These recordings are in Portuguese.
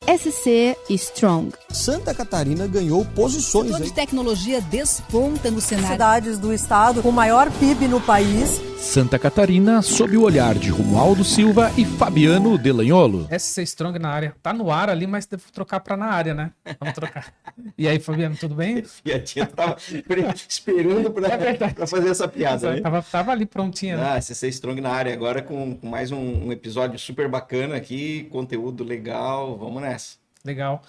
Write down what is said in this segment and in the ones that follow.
SC Strong. Santa Catarina ganhou posições. O setor de tecnologia desponta no cenário. Cidades do estado com maior PIB no país. Santa Catarina sob o olhar de Romualdo Silva e Fabiano Delanholo. SC Strong na área. Tá no ar ali, mas devo trocar pra na área, né? Vamos trocar. E aí, Fabiano, tudo bem? E a tia tava esperando pra fazer essa piada, né? Tava ali prontinha, né? SC Strong na área agora com mais um episódio super bacana aqui, conteúdo legal, vamos nessa. Legal.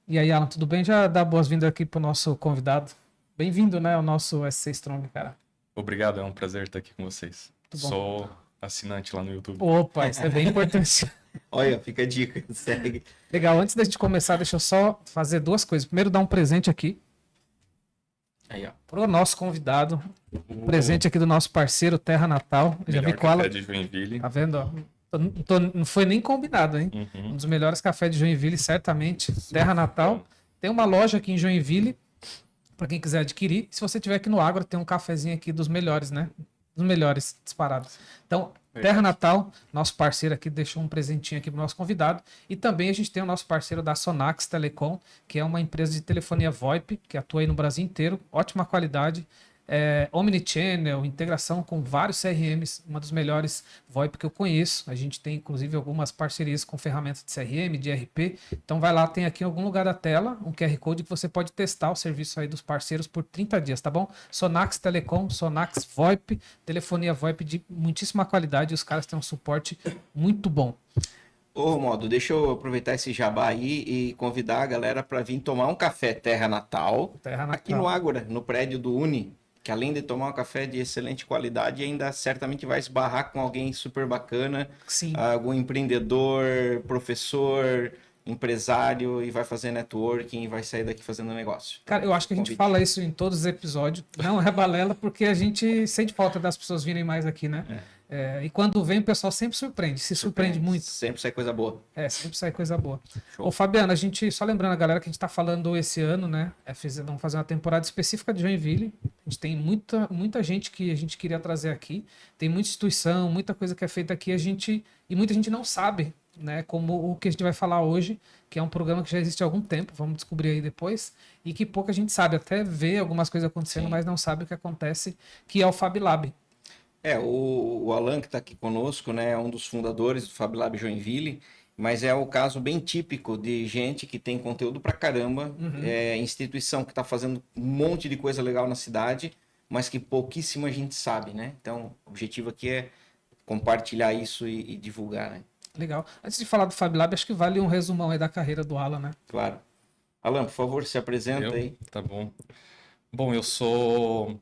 E aí, Alan, tudo bem? Já dá boas-vindas aqui pro nosso convidado. Bem-vindo, né, ao nosso SC Strong, cara. Obrigado, é um prazer estar aqui com vocês. Muito bom. Sou assinante lá no YouTube. Opa, isso é bem importante. Olha, fica a dica, segue. Legal, antes da gente começar, deixa eu só fazer duas coisas. Primeiro, dar um presente aqui. Aí, ó. Pro nosso convidado. Presente aqui do nosso parceiro Terra Natal. Já vi qual. Café de Joinville. Tá vendo, ó? Não foi nem combinado, hein? Uhum. Um dos melhores cafés de Joinville, certamente. Terra Natal. Tem uma loja aqui em Joinville, para quem quiser adquirir. Se você tiver aqui no Ágora, tem um cafezinho aqui dos melhores, né? Dos melhores disparados. Então, Terra Natal, nosso parceiro aqui, deixou um presentinho aqui pro nosso convidado. E também a gente tem o nosso parceiro da Sonax Telecom, que é uma empresa de telefonia VoIP, que atua aí no Brasil inteiro. Ótima qualidade. Omnichannel, integração com vários CRMs, uma dos melhores VoIP que eu conheço. A gente tem inclusive algumas parcerias com ferramentas de CRM, de ERP. Então vai lá, tem aqui em algum lugar da tela um QR Code que você pode testar o serviço aí dos parceiros por 30 dias, tá bom? Sonax Telecom, Sonax VoIP, telefonia VoIP de muitíssima qualidade, os caras têm um suporte muito bom. Ô, Romualdo, deixa eu aproveitar esse jabá aí e convidar a galera para vir tomar um café Terra Natal, aqui no Ágora, no prédio do Uni. Que além de tomar um café de excelente qualidade, ainda certamente vai esbarrar com alguém super bacana, Sim. Algum empreendedor, professor, empresário, e vai fazer networking e vai sair daqui fazendo negócio. Cara, eu acho que a gente fala isso em todos os episódios. Não é balela, porque a gente sente falta das pessoas virem mais aqui, né? E quando vem, o pessoal sempre surpreende. Se surpreende muito. Sempre sai coisa boa. Sempre sai coisa boa. Show. Ô, Fabiano, a gente, só lembrando a galera que a gente tá falando esse ano, né? Vamos fazer uma temporada específica de Joinville. A gente tem muita gente que a gente queria trazer aqui. Tem muita instituição, muita coisa que é feita aqui. E muita gente não sabe, né? Como o que a gente vai falar hoje, que é um programa que já existe há algum tempo. Vamos descobrir aí depois. E que pouca gente sabe. Até vê algumas coisas acontecendo, mas não sabe o que acontece, que é o Fab Lab. O Alan, que está aqui conosco, né, é um dos fundadores do Fab Lab Joinville, mas é o caso bem típico de gente que tem conteúdo pra caramba, instituição que está fazendo um monte de coisa legal na cidade, mas que pouquíssima gente sabe, né? Então, o objetivo aqui é compartilhar isso e divulgar, né? Legal. Antes de falar do Fab Lab, acho que vale um resumão aí da carreira do Alan, né? Claro. Alan, por favor, se apresenta aí. Tá bom. Bom, eu sou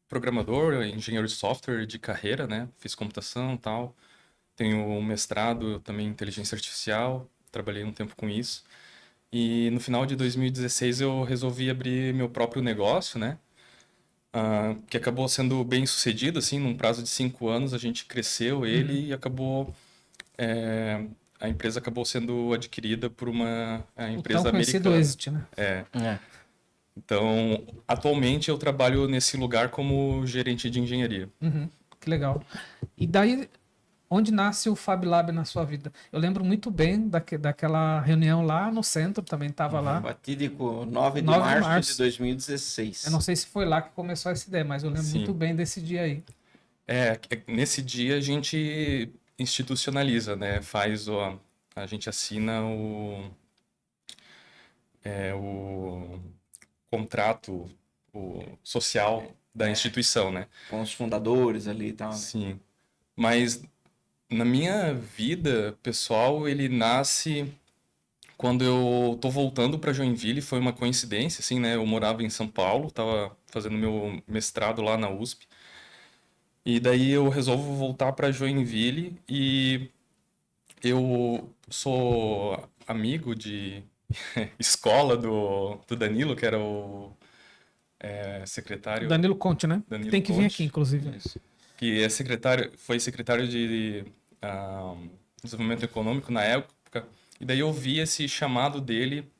programador, engenheiro de software de carreira, né? Fiz computação e tal. Tenho um mestrado também em inteligência artificial. Trabalhei um tempo com isso. E no final de 2016 eu resolvi abrir meu próprio negócio, né? Que acabou sendo bem sucedido, assim, num prazo de 5 anos a gente cresceu ele e acabou... a empresa acabou sendo adquirida por uma empresa tão conhecido americana. Exit, né? Então, atualmente eu trabalho nesse lugar como gerente de engenharia. Que legal. E daí, onde nasce o Fab Lab na sua vida? Eu lembro muito bem daquela reunião lá no centro, também estava lá. Fatídico 9 de março de 2016. Eu não sei se foi lá que começou essa ideia, mas eu lembro muito bem desse dia aí. Nesse dia a gente institucionaliza, né? A gente assina o contrato social da instituição, né? Com os fundadores ali e tal. Sim. Mas na minha vida pessoal, ele nasce quando eu tô voltando para Joinville. Foi uma coincidência, assim, né? Eu morava em São Paulo, tava fazendo meu mestrado lá na USP. E daí eu resolvo voltar para Joinville e eu sou amigo de escola do Danilo, que era o secretário... Danilo Conte, né? Danilo Tem que vir Conte, aqui, inclusive. isso. Que foi secretário de Desenvolvimento Econômico na época. E daí eu vi esse chamado dele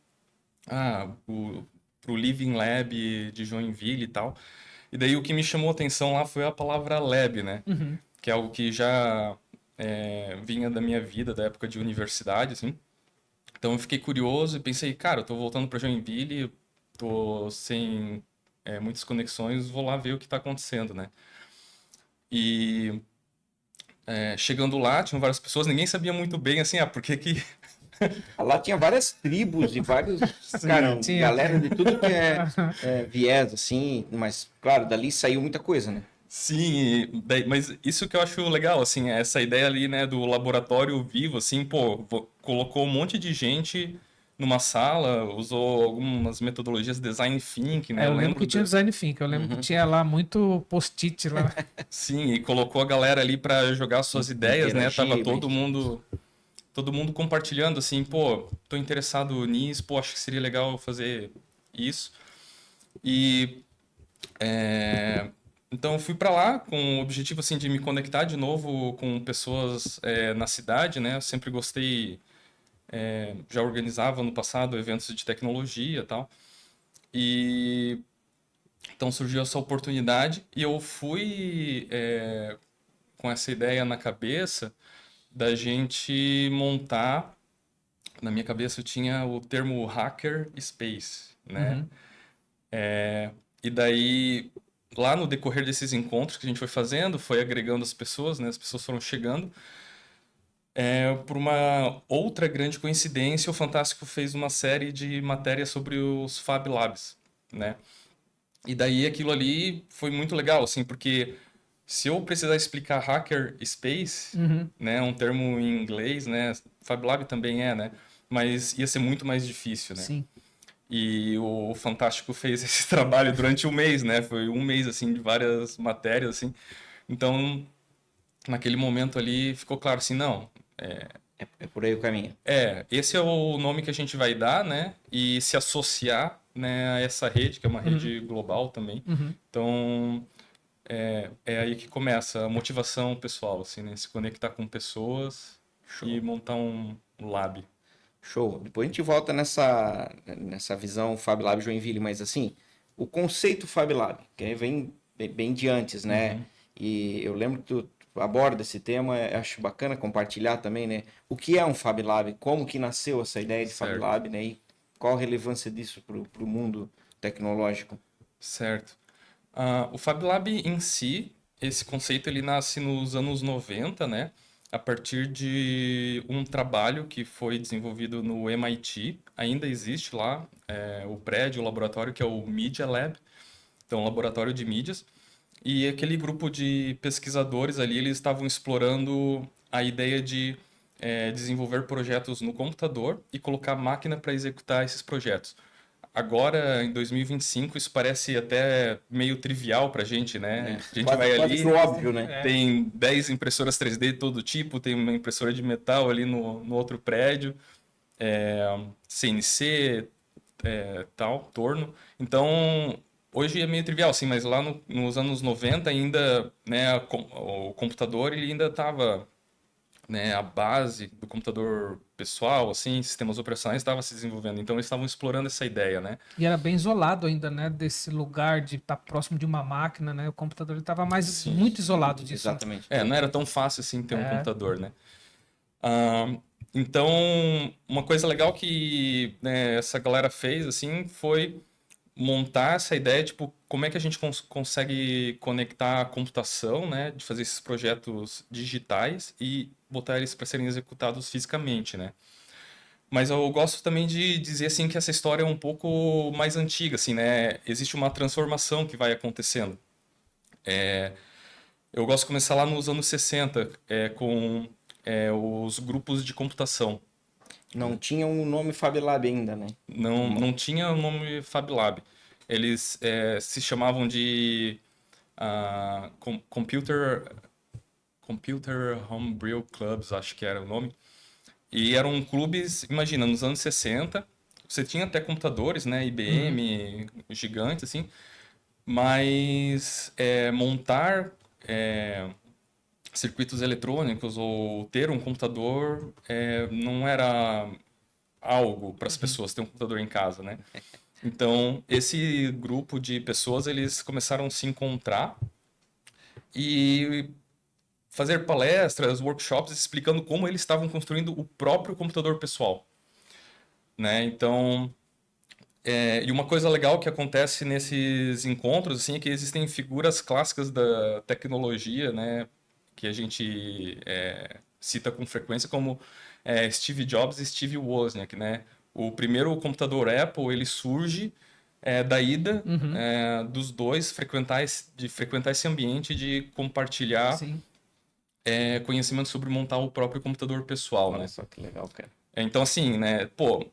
pro Living Lab de Joinville e tal. E daí o que me chamou a atenção lá foi a palavra lab, né? Que é algo que já vinha da minha vida, da época de universidade, assim. Então eu fiquei curioso e pensei, cara, eu tô voltando para Joinville, tô sem muitas conexões, vou lá ver o que tá acontecendo, né? E chegando lá, tinham várias pessoas, ninguém sabia muito bem, assim, por que que... Lá tinha várias tribos e vários, cara, tinha. galera de tudo que é viés, assim, mas, claro, dali saiu muita coisa, né? Sim, mas isso que eu acho legal, assim, essa ideia ali, né, do laboratório vivo, assim, pô, colocou um monte de gente numa sala, usou algumas metodologias de design thinking, né? Eu lembro que tinha design thinking, eu lembro que tinha lá muito post-it lá. Sim, e colocou a galera ali para jogar suas ideias, né? Tava Interagir, todo mundo compartilhando, assim, pô, tô interessado nisso, pô, acho que seria legal fazer isso. E então eu fui para lá com o objetivo assim de me conectar de novo com pessoas na cidade, né? Eu sempre gostei, já organizava no passado eventos de tecnologia e tal. E então surgiu essa oportunidade e eu fui com essa ideia na cabeça da gente montar. Na minha cabeça eu tinha o termo hacker space, né? E daí, lá no decorrer desses encontros que a gente foi fazendo, foi agregando as pessoas, né? As pessoas foram chegando. Por uma outra grande coincidência, o Fantástico fez uma série de matérias sobre os Fab Labs, né? E daí aquilo ali foi muito legal, assim, porque se eu precisar explicar hacker space, né, um termo em inglês, né, Fab Lab também né, mas ia ser muito mais difícil, né? Sim. E o Fantástico fez esse trabalho durante um mês, né? Foi um mês, assim, de várias matérias, assim. Então, naquele momento ali, ficou claro assim, não... É por aí o caminho. Esse é o nome que a gente vai dar, né? E se associar, né, a essa rede, que é uma rede global também. Então, é aí que começa a motivação pessoal, assim, né? Se conectar com pessoas e montar um lab. Show. Depois a gente volta nessa visão Fab Lab Joinville, mas assim, o conceito Fab Lab, que aí vem bem de antes, né? E eu lembro que tu aborda esse tema, acho bacana compartilhar também, né? O que é um Fab Lab? Como que nasceu essa ideia de Fab Lab, né? E qual a relevância disso para o mundo tecnológico? Certo. O Fab Lab em si, esse conceito ele nasce nos anos 90, né? A partir de um trabalho que foi desenvolvido no MIT, ainda existe lá o prédio, o laboratório, que é o Media Lab, então laboratório de mídias, e aquele grupo de pesquisadores ali, eles estavam explorando a ideia de desenvolver projetos no computador e colocar máquina para executar esses projetos. Agora, em 2025, isso parece até meio trivial pra gente, né? A gente vai ali, óbvio, né? tem 10 impressoras 3D de todo tipo, tem uma impressora de metal ali no outro prédio, CNC, tal, torno. Então, hoje é meio trivial, assim, mas lá nos anos 90 ainda, né, o computador ele ainda estava... Né, a base do computador pessoal, assim, sistemas operacionais estava se desenvolvendo. Então eles estavam explorando essa ideia, né? E era bem isolado ainda, né? Desse lugar de estar próximo de uma máquina, né? O computador estava muito isolado disso. Exatamente. Não era tão fácil assim ter um computador, né? Então, uma coisa legal que né, essa galera fez, assim, foi montar essa ideia, tipo, como é que a gente consegue conectar a computação, né, de fazer esses projetos digitais e botar eles para serem executados fisicamente, né? Mas eu gosto também de dizer, assim, que essa história é um pouco mais antiga, assim, né? Existe uma transformação que vai acontecendo. Eu gosto de começar lá nos anos 60, com os grupos de computação. Não tinha um nome Fab Lab ainda, né? Não tinha o nome Fab Lab. Eles se chamavam de Computer Homebrew Clubs, acho que era o nome. E eram clubes, imagina, nos anos 60, você tinha até computadores, né, IBM, gigantes, assim, mas montar circuitos eletrônicos ou ter um computador não era algo para as pessoas ter um computador em casa, né? Então, esse grupo de pessoas, eles começaram a se encontrar e fazer palestras, workshops, explicando como eles estavam construindo o próprio computador pessoal, né? Então, e uma coisa legal que acontece nesses encontros, assim, é que existem figuras clássicas da tecnologia, né? Que a gente cita com frequência, como Steve Jobs e Steve Wozniak, né? O primeiro computador Apple, ele surge da ida dos dois frequentar esse ambiente de compartilhar Sim. conhecimento sobre montar o próprio computador pessoal, Olha né? só que legal, cara. Então, assim, né? Pô,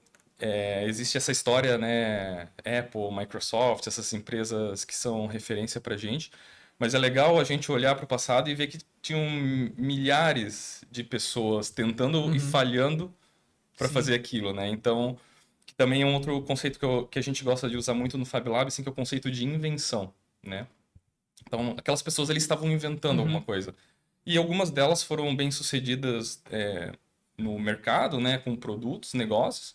existe essa história, né? Apple, Microsoft, essas empresas que são referência pra gente. Mas é legal a gente olhar para o passado e ver que tinham milhares de pessoas tentando e falhando para Sim. fazer aquilo, né? Então, que também é um outro conceito que a gente gosta de usar muito no Fab Lab, assim, que é o conceito de invenção, né? Então, aquelas pessoas, eles estavam inventando alguma coisa. E algumas delas foram bem-sucedidas no mercado, né? Com produtos, negócios.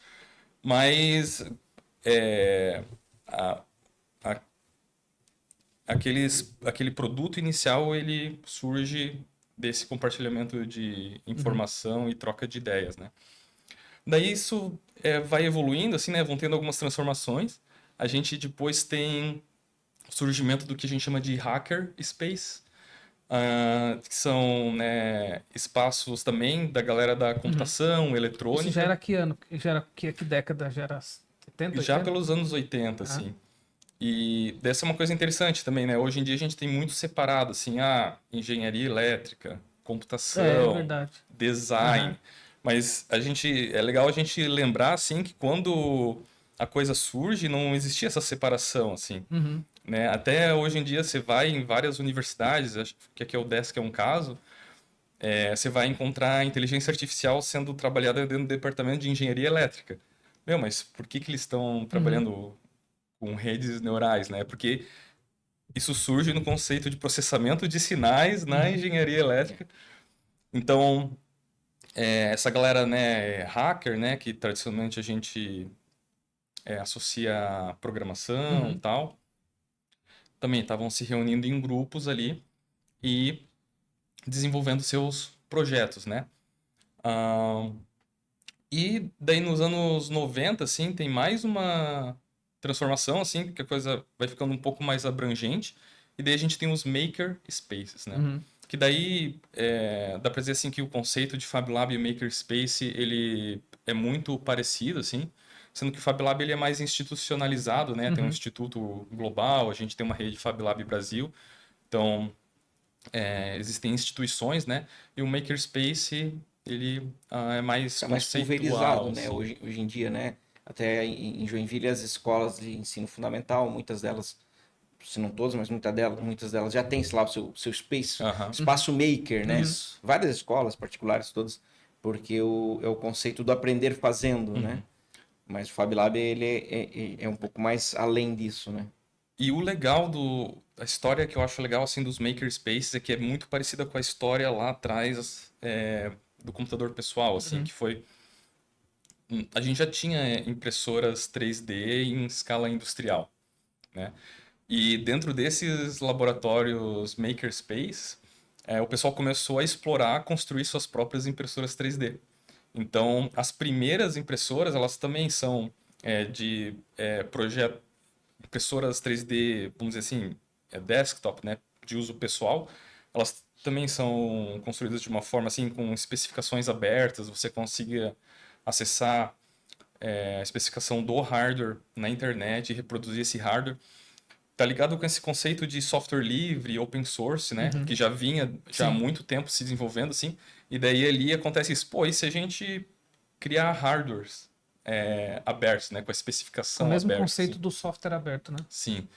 Mas aquele produto inicial, ele surge desse compartilhamento de informação e troca de ideias, né? Daí isso vai evoluindo, assim, né? Vão tendo algumas transformações. A gente depois tem o surgimento do que a gente chama de hacker space, que são, né, espaços também da galera da computação, eletrônica. Isso já era que ano? Já era que década? Já era 70, 80? Já pelos anos 80, assim. E dessa é uma coisa interessante também, né? Hoje em dia a gente tem muito separado, assim, engenharia elétrica, computação, verdade. design. Mas é legal a gente lembrar, assim, que quando a coisa surge, não existia essa separação, assim. Né? Até hoje em dia você vai em várias universidades, acho que aqui é o Desk é um caso, você vai encontrar inteligência artificial sendo trabalhada dentro do departamento de engenharia elétrica. Meu, mas por que eles estão trabalhando com redes neurais, né? Porque isso surge no conceito de processamento de sinais na engenharia elétrica. Então, essa galera, né, hacker, né, que tradicionalmente a gente associa a programação e tal, também estavam se reunindo em grupos ali e desenvolvendo seus projetos, né? E daí nos anos 90, assim, tem mais uma transformação, assim, que a coisa vai ficando um pouco mais abrangente. E daí a gente tem os maker spaces, né? Que daí dá pra dizer, assim, que o conceito de Fab Lab e Maker Space, ele é muito parecido, assim. Sendo que o Fab Lab ele é mais institucionalizado, né? Tem um instituto global, a gente tem uma rede Fab Lab Brasil. Então, existem instituições, né? E o Makerspace, ele é mais pulverizado, conceitual, né? assim. Hoje em dia, né? Até em Joinville, as escolas de ensino fundamental, muitas delas, se não todas, mas muitas delas já têm lá o seu espaço maker, né? Várias escolas particulares, todas, porque é o conceito do aprender fazendo, né? Mas o Fab Lab, ele é um pouco mais além disso, né? E o legal a história que eu acho legal, assim, dos makerspaces é que é muito parecida com a história lá atrás do computador pessoal, assim, que foi... A gente já tinha impressoras 3D em escala industrial, né? E dentro desses laboratórios makerspace, o pessoal começou a explorar, construir suas próprias impressoras 3D. Então, as primeiras impressoras, elas também são de projeto, impressoras 3D, vamos dizer assim, desktop, né, de uso pessoal. Elas também são construídas de uma forma assim, com especificações abertas, você consiga acessar a especificação do hardware na internet e reproduzir esse hardware. Tá ligado com esse conceito de software livre, open source, né? Que já vinha há muito tempo se desenvolvendo, assim. E daí ali acontece isso. Pô, e se a gente criar hardwares abertos, né? Com a especificação O mesmo aberta, conceito assim. do software aberto, né? Sim.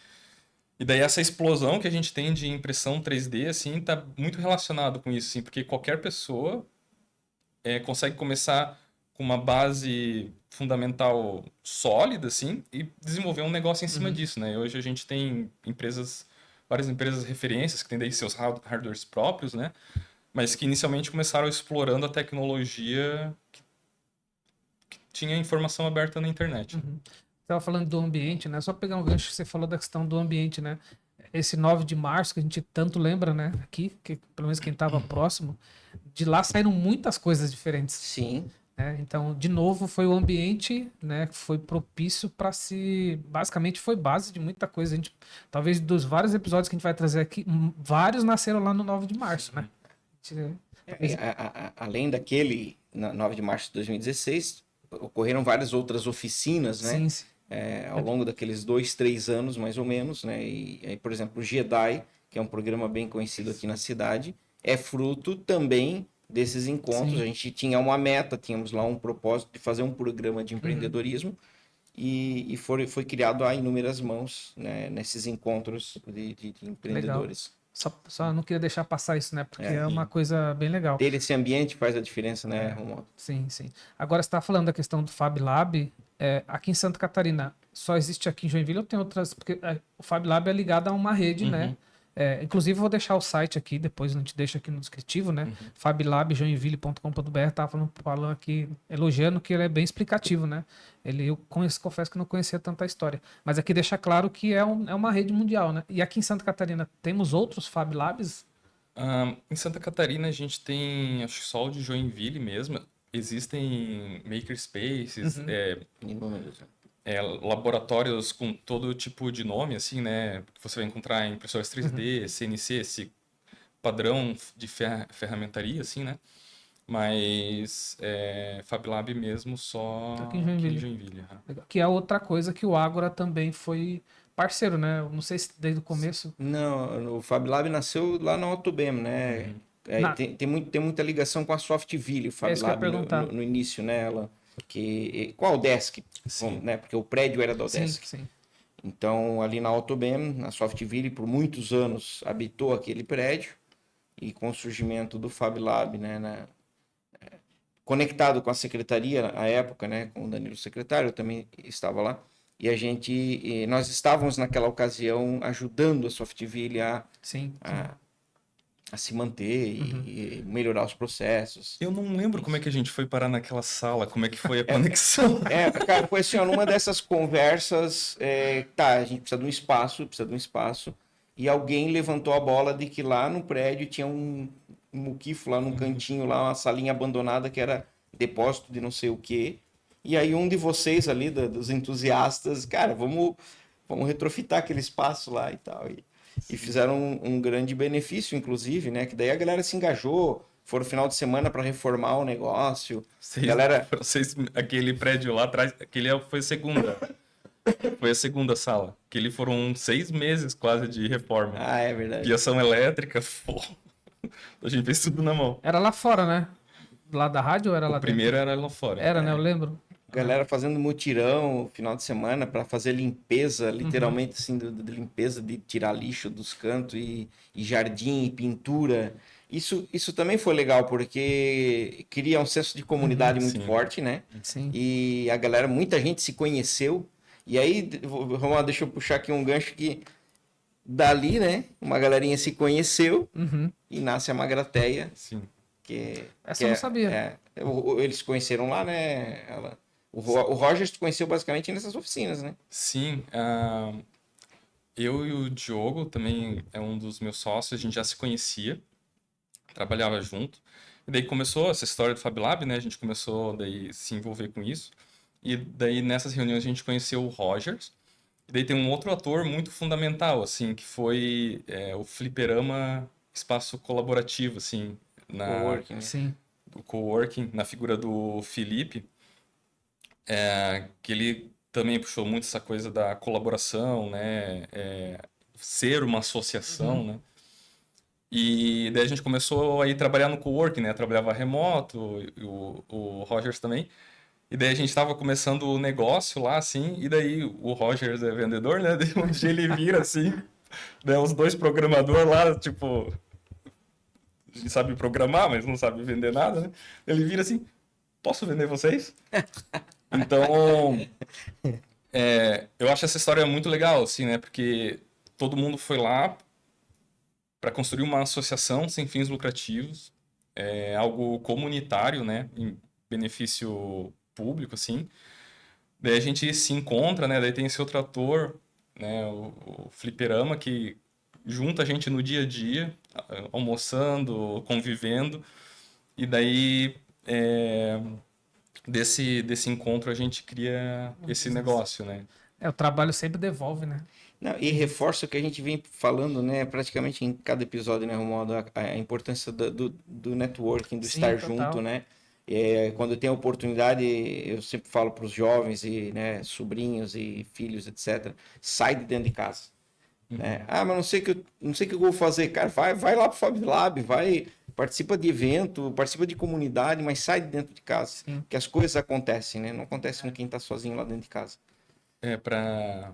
E daí essa explosão que a gente tem de impressão 3D, assim, tá muito relacionado com isso, assim. Porque qualquer pessoa consegue começar com uma base fundamental sólida, assim, e desenvolver um negócio em cima disso, né? E hoje a gente tem várias empresas referências que têm daí seus hardwares próprios, né? Mas que inicialmente começaram explorando a tecnologia que tinha informação aberta na internet. Você estava falando do ambiente, né? Só pegar um gancho que você falou da questão do ambiente, né? esse 9 de março, que a gente tanto lembra, né? Aqui, que pelo menos quem estava próximo, de lá saíram muitas coisas diferentes. Sim. Né? Então, de novo, foi o ambiente, né, que foi propício para se. Basicamente, foi base de muita coisa. A gente, talvez dos vários episódios que a gente vai trazer aqui, vários nasceram lá no 9 de março, né? Além daquele 9 de março de 2016, ocorreram várias outras oficinas, né? Sim, sim. Ao longo daqueles 2, 3 anos, mais ou menos, né? E aí, por exemplo, o Jedi, que é um programa bem conhecido aqui na cidade, é fruto também desses encontros. Sim. A gente tinha uma meta, tínhamos lá um propósito de fazer um programa de empreendedorismo e foi criado a inúmeras mãos, né, nesses encontros de empreendedores. Só não queria deixar passar isso, né? Porque É, é uma coisa bem legal. Ter esse ambiente faz a diferença, né, Romualdo? Sim, sim. Agora, você está falando da questão do Fab Lab. Aqui em Santa Catarina, só existe aqui em Joinville ou tem outras? Porque o Fab Lab é ligado a uma rede, né? Inclusive, eu vou deixar o site aqui, depois a gente deixa aqui no descritivo, né? fablabjoinville.com.br, tá falando aqui, elogiando que ele é bem explicativo, né? Eu confesso que não conhecia tanta história. Mas aqui deixa claro que é uma rede mundial, né? E aqui em Santa Catarina, temos outros Fab Labs? Em Santa Catarina a gente tem, acho que só o de Joinville mesmo. Existem makerspaces, Inúmeros. laboratórios com todo tipo de nome, assim, né? Que você vai encontrar em impressoras 3D, CNC, esse padrão de ferramentaria, assim, né? Mas Fab Lab mesmo só Aqui em Joinville. Que é outra coisa que o Ágora também foi parceiro, né? Eu não sei se desde o começo. Não, o Fab Lab nasceu lá na Autobem, né? Tem muita ligação com a Softville, o Fab isso que eu ia Lab perguntar. no início, né? Com a Odesk, né? Porque o prédio era da Odesk. Sim. Então, ali na Autobem, a Softville, por muitos anos, habitou aquele prédio. E com o surgimento do Fab Lab, né? Conectado com a secretaria à época, né? Com o Danilo secretário, eu também estava lá. E nós estávamos naquela ocasião ajudando a Softville a se manter e melhorar os processos. Eu não lembro como é que a gente foi parar naquela sala, como é que foi a conexão. Cara, foi assim, ó, numa dessas conversas, a gente precisa de um espaço, e alguém levantou a bola de que lá no prédio tinha um muquifo lá num cantinho, lá uma salinha abandonada que era depósito de não sei o quê. E aí um de vocês ali, dos entusiastas, cara, vamos retrofitar aquele espaço lá e tal. E fizeram um grande benefício, inclusive, né? Que daí a galera se engajou, foram no final de semana para reformar o negócio. Aquele prédio lá atrás, foi a segunda sala. Aquele foram 6 meses quase de reforma. Ah, é verdade. Fiação elétrica, a gente fez tudo na mão. Era lá fora, né? Lá da rádio ou era lá dentro? O primeiro era lá fora. Era, né? Eu lembro. Galera fazendo mutirão no final de semana para fazer limpeza, literalmente assim, de limpeza, de tirar lixo dos cantos e jardim e pintura. Isso também foi legal, porque cria um senso de comunidade muito forte, né? Sim. E a galera, muita gente se conheceu. E aí, Romualdo, deixa eu puxar aqui um gancho que dali, né? Uma galerinha se conheceu e nasce a Magrateia. Sim. Essa eu não sabia. Eles se conheceram lá, né? O Roger se conheceu basicamente nessas oficinas, né? Sim. Eu e o Diogo também é um dos meus sócios, a gente já se conhecia, trabalhava junto. E daí começou essa história do Fab Lab, né? A gente começou daí se envolver com isso. E daí nessas reuniões a gente conheceu o Rogers. E daí tem um outro ator muito fundamental, assim, que foi o Fliperama Espaço Colaborativo, assim, Coworking, né? Sim. do coworking, na figura do Felipe, que ele também puxou muito essa coisa da colaboração, né? Ser uma associação, né? E daí a gente começou a ir trabalhar no coworking, né? Trabalhava remoto, e o Rogers também. E daí a gente estava começando o negócio lá, assim, e daí o Rogers é vendedor, né? Daí um dia ele vira, assim, né? Os dois programadores lá, tipo... A gente sabe programar, mas não sabe vender nada, né? Ele vira assim, posso vender vocês? Então, eu acho essa história muito legal, assim, né? Porque todo mundo foi lá para construir uma associação sem fins lucrativos, algo comunitário, né? Em benefício público, assim. Daí a gente se encontra, né? Daí tem esse outro ator, né? O Fliperama, que junta a gente no dia a dia, almoçando, convivendo, e daí desse encontro a gente cria esse negócio, né? O trabalho sempre devolve, né? Não, e reforça o que a gente vem falando, né, praticamente em cada episódio, né, Romualdo, a importância do networking, do Sim, estar total. junto, né? Quando eu tenho a oportunidade, eu sempre falo para os jovens e, né, sobrinhos e filhos, etc., sai de dentro de casa. Né? Mas não sei o que eu vou fazer, cara. Vai lá pro Fab Lab, participa de evento, participa de comunidade, mas sai de dentro de casa. Sim. Que as coisas acontecem, né? Não acontecem com quem tá sozinho lá dentro de casa. Para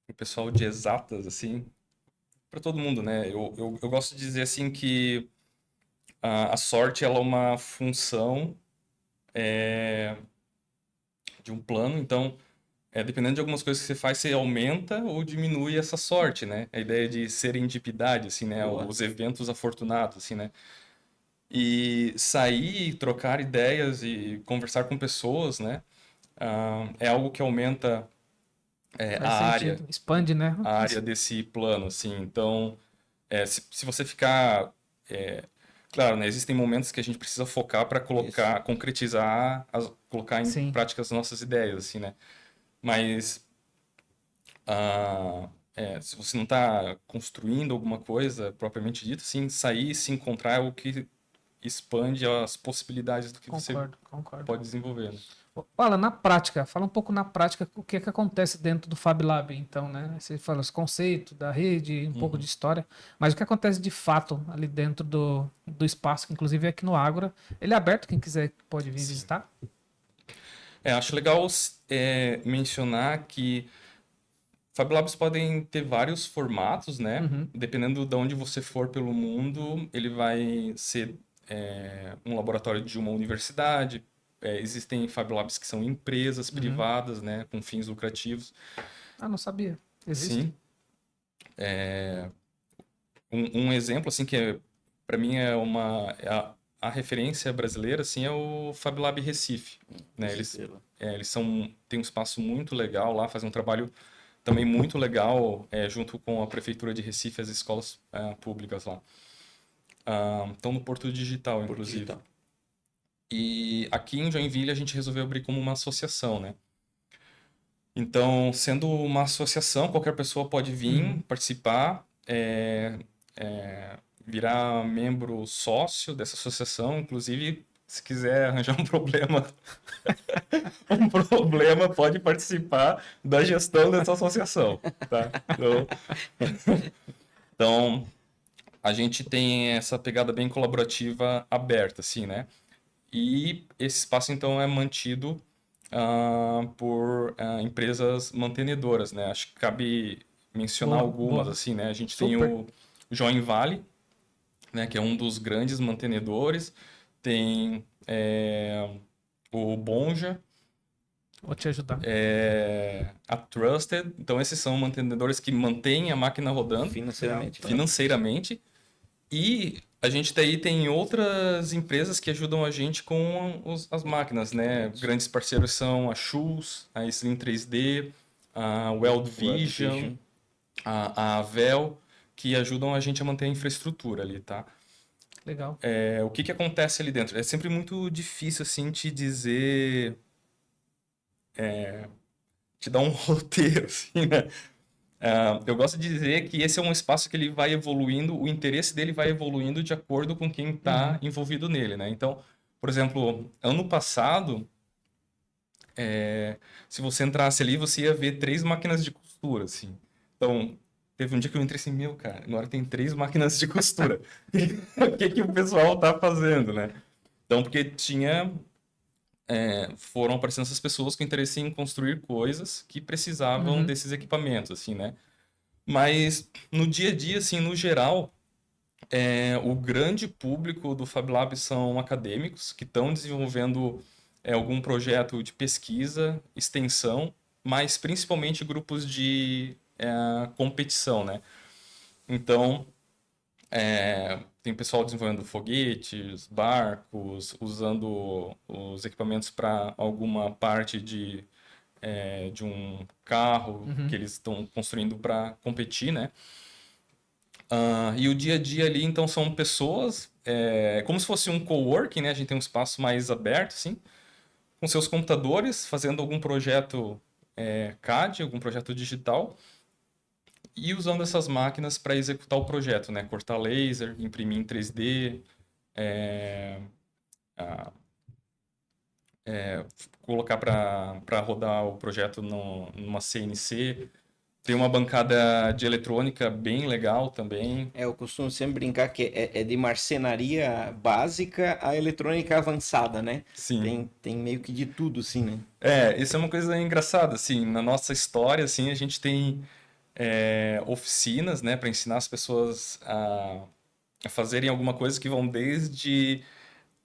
o pessoal de exatas, assim, para todo mundo, né? Eu gosto de dizer assim que a sorte ela é uma função de um plano, então dependendo de algumas coisas que você faz, você aumenta ou diminui essa sorte, né? A ideia de serendipidade, assim, né? Boa. Os eventos afortunados, assim, né? E sair, trocar ideias e conversar com pessoas, né? É algo que aumenta Faz a área, sentido. Expande, né? a área desse plano, assim. Então, se você ficar... claro, né? Existem momentos que a gente precisa focar para colocar, concretizar, colocar em Sim. prática as nossas ideias, assim, né? Mas se você não está construindo alguma coisa propriamente dita, assim, sair e se encontrar é o que expande as possibilidades do que você Concordo. pode desenvolver, né? Fala, na prática, fala um pouco na prática o que é que acontece dentro do Fab Lab, então, né? Você fala os conceitos da rede, um pouco de história, mas o que acontece de fato ali dentro do espaço, que inclusive é aqui no Ágora, ele é aberto, quem quiser pode vir visitar. Acho legal mencionar que Fab Labs podem ter vários formatos, né? Dependendo de onde você for pelo mundo, ele vai ser um laboratório de uma universidade. Existem Fab Labs que são empresas privadas, né? Com fins lucrativos. Não sabia. Existe? Sim. Um exemplo, assim, que para mim é a referência brasileira, assim, é o Fab Lab Recife, né? Eles têm um espaço muito legal lá, fazem um trabalho também muito legal, junto com a Prefeitura de Recife, as escolas públicas lá. Estão no Porto Digital, inclusive. E aqui em Joinville a gente resolveu abrir como uma associação, né? Então, sendo uma associação, qualquer pessoa pode vir participar, virar membro sócio dessa associação, inclusive se quiser arranjar um problema, pode participar da gestão dessa associação, tá? Então, a gente tem essa pegada bem colaborativa aberta, assim, né? E esse espaço, então, é mantido por empresas mantenedoras, né? Acho que cabe mencionar algumas, assim, né? A gente tem o Join Valley, né? Que é um dos grandes mantenedores. Tem o Bonja. Vou te ajudar. A Trusted. Então, esses são mantenedores que mantêm a máquina rodando financeiramente. E a gente daí tem outras empresas que ajudam a gente com as máquinas, né? Grandes parceiros são a Shoes, a Slim 3D, a Weld Vision, a Avel, que ajudam a gente a manter a infraestrutura ali, tá? Legal. O que acontece ali dentro? É sempre muito difícil, assim, te dizer... te dar um roteiro, assim, né? Eu gosto de dizer que esse é um espaço que ele vai evoluindo, o interesse dele vai evoluindo de acordo com quem está envolvido nele, né? Então, por exemplo, ano passado, se você entrasse ali, você ia ver 3 máquinas de costura, assim. Então, teve um dia que eu entrei assim, cara, agora tem 3 máquinas de costura. O que o pessoal tá fazendo, né? Então, porque foram aparecendo essas pessoas com interesse em construir coisas que precisavam desses equipamentos, assim, né? Mas no dia a dia, assim, no geral, o grande público do Fab Lab são acadêmicos que estão desenvolvendo algum projeto de pesquisa, extensão, mas principalmente grupos de competição, né? Então, tem pessoal desenvolvendo foguetes, barcos, usando os equipamentos para alguma parte de um carro que eles estão construindo para competir, né? E o dia a dia ali, então, são pessoas, como se fosse um coworking, né? A gente tem um espaço mais aberto, assim, com seus computadores, fazendo algum projeto CAD, algum projeto digital, e usando essas máquinas para executar o projeto, né? Cortar laser, imprimir em 3D, colocar para rodar o projeto numa CNC. Tem uma bancada de eletrônica bem legal também. Eu costumo sempre brincar que é de marcenaria básica a eletrônica avançada, né? Sim. Tem meio que de tudo, assim, né? Isso é uma coisa engraçada, assim, na nossa história, assim, a gente tem oficinas, né, para ensinar as pessoas a fazerem alguma coisa que vão desde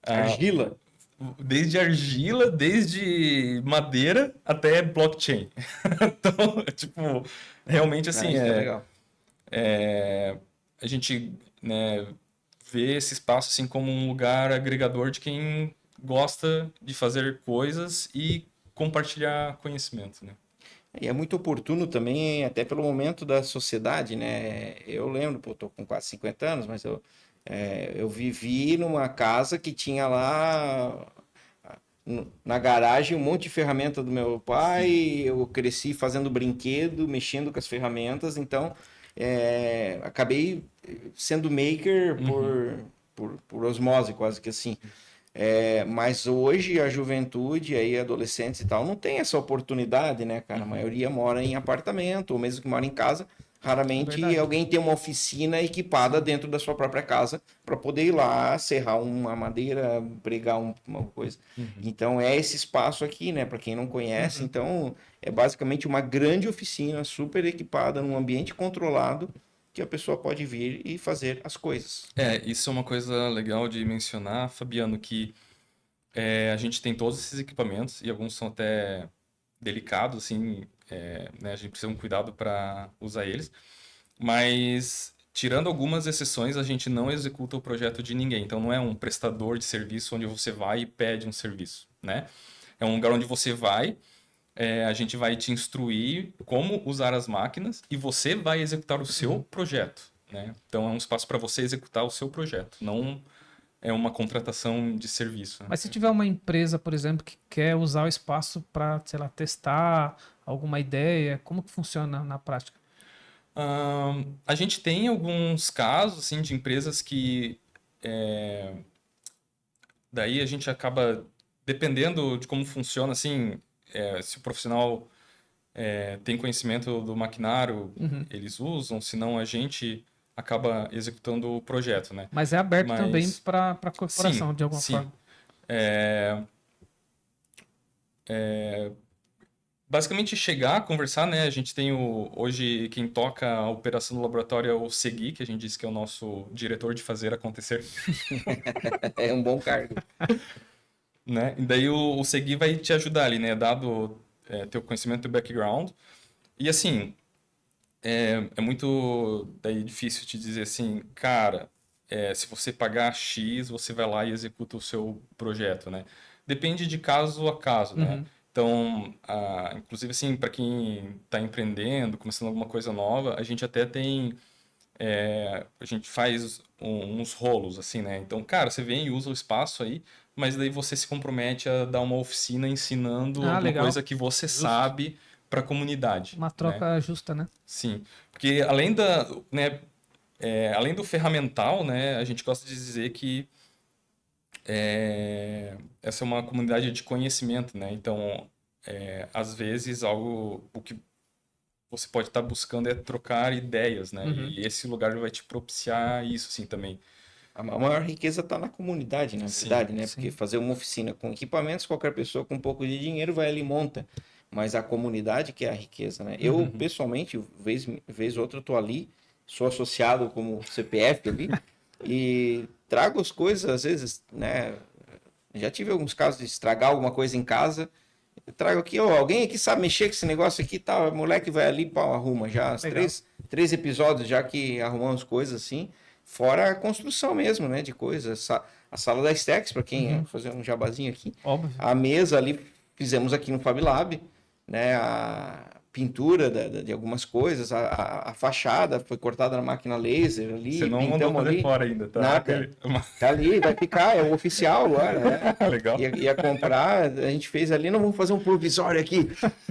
Argila. Desde madeira até blockchain. Então, tipo, realmente assim, Isso é legal. A gente, né, vê esse espaço assim como um lugar agregador de quem gosta de fazer coisas e compartilhar conhecimento, né? E é muito oportuno também, até pelo momento da sociedade, né? Eu lembro, pô, tô com quase 50 anos, mas eu vivi numa casa que tinha lá na garagem um monte de ferramenta do meu pai. Eu cresci fazendo brinquedo, mexendo com as ferramentas, então acabei sendo maker por osmose, quase que assim. Mas hoje a juventude, aí adolescentes e tal, não tem essa oportunidade, né, cara? A maioria mora em apartamento, ou mesmo que mora em casa. Raramente alguém tem uma oficina equipada dentro da sua própria casa para poder ir lá, serrar uma madeira, pregar uma coisa. Então é esse espaço aqui, né? Para quem não conhece, então é basicamente uma grande oficina super equipada, num ambiente controlado, que a pessoa pode vir e fazer as coisas. Isso é uma coisa legal de mencionar, Fabiano, que a gente tem todos esses equipamentos e alguns são até delicados, assim, né, a gente precisa de um cuidado para usar eles, mas tirando algumas exceções, a gente não executa o projeto de ninguém, então não é um prestador de serviço onde você vai e pede um serviço, né? É um lugar onde você vai, a gente vai te instruir como usar as máquinas e você vai executar o seu projeto, né? Então é um espaço para você executar o seu projeto, não é uma contratação de serviço, né? Mas se tiver uma empresa, por exemplo, que quer usar o espaço para, sei lá, testar alguma ideia, como que funciona na prática? A gente tem alguns casos assim, de empresas que daí a gente acaba, dependendo de como funciona, assim, se o profissional tem conhecimento do maquinário, eles usam, senão a gente acaba executando o projeto, né? Mas é aberto também para a corporação, sim, de alguma forma. Basicamente chegar, conversar, né? A gente tem hoje quem toca a operação do laboratório é o Segui, que a gente disse que é o nosso diretor de fazer acontecer. É um bom cargo. Né? E daí o Segui vai te ajudar ali, né? Dado teu conhecimento, teu background. E assim, é muito daí difícil te dizer assim, cara, se você pagar X, você vai lá e executa o seu projeto, né? Depende de caso a caso, né? Então, inclusive assim, para quem está empreendendo, começando alguma coisa nova, a gente até tem, a gente faz uns rolos, assim, né? Então, cara, você vem e usa o espaço aí, mas daí você se compromete a dar uma oficina ensinando alguma legal. coisa que você sabe para a comunidade. Uma troca justa, né? Sim, porque além do ferramental, né, a gente gosta de dizer que essa é uma comunidade de conhecimento, né? Então, às vezes, o que você pode estar buscando é trocar ideias, né? E esse lugar vai te propiciar isso, assim, também. A maior riqueza está na comunidade, na verdade, né? Sim. Porque fazer uma oficina com equipamentos, qualquer pessoa com um pouco de dinheiro vai ali e monta. Mas a comunidade que é a riqueza, né? Eu, pessoalmente, vez ou outra, eu tô ali, sou associado como CPF ali, e trago as coisas, às vezes, né? Já tive alguns casos de estragar alguma coisa em casa. Eu trago aqui, alguém aqui sabe mexer com esse negócio aqui, tá? O moleque vai ali, pau, arruma. Já três episódios já que arrumamos coisas assim. Fora a construção mesmo, né? De coisas. A sala da Stex, para quem fazer um jabazinho aqui. Óbvio. A mesa ali, fizemos aqui no Fab Lab, né? pintura de algumas coisas, a fachada foi cortada na máquina laser ali, Você não mandou pintamos fazer ali. fora ainda, tá? Nada. Tá ali, vai ficar, é o oficial agora, né? Legal. Ia comprar, a gente fez ali, não vamos fazer um provisório aqui.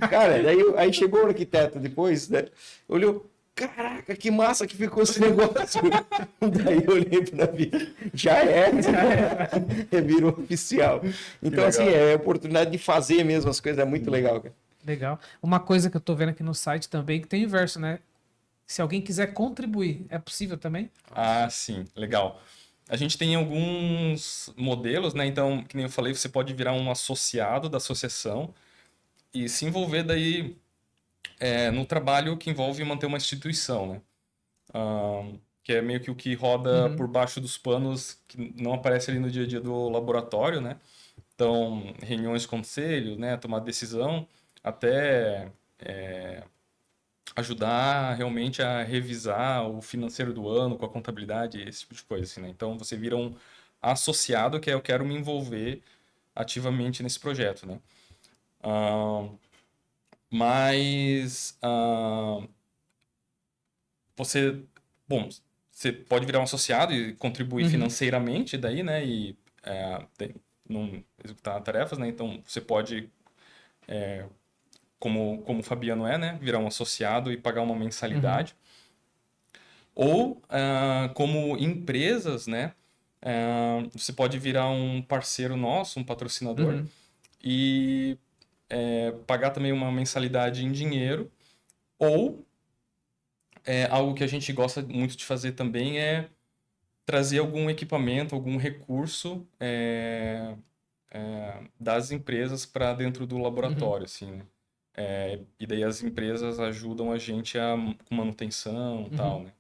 Cara, daí aí chegou o arquiteto depois, né? Olhou, caraca, que massa que ficou esse negócio. Daí eu olhei pra vida, já é, virou oficial. Então, assim, é a oportunidade de fazer mesmo as coisas, é muito legal, cara. Legal. Uma coisa que eu tô vendo aqui no site também, que tem o inverso, né? Se alguém quiser contribuir, é possível também? Ah, sim, legal. A gente tem alguns modelos, né? Então, que nem eu falei, você pode virar um associado da associação e se envolver daí no trabalho que envolve manter uma instituição, né? Que é meio que o que roda por baixo dos panos, que não aparece ali no dia a dia do laboratório, né? Então, reuniões de conselho, né? Tomar decisão, até ajudar realmente a revisar o financeiro do ano com a contabilidade, esse tipo de coisa, assim, né? Então, você vira um associado, que é eu quero me envolver ativamente nesse projeto, né? Você pode virar um associado e contribuir financeiramente daí, né? E não executar tarefas, né? Então, você pode, como o Fabiano né? Virar um associado e pagar uma mensalidade. Ou, como empresas, né? Você pode virar um parceiro nosso, um patrocinador, e pagar também uma mensalidade em dinheiro. Ou, algo que a gente gosta muito de fazer também é trazer algum equipamento, algum recurso das empresas para dentro do laboratório, assim, né? E daí as empresas ajudam a gente com manutenção e tal, né?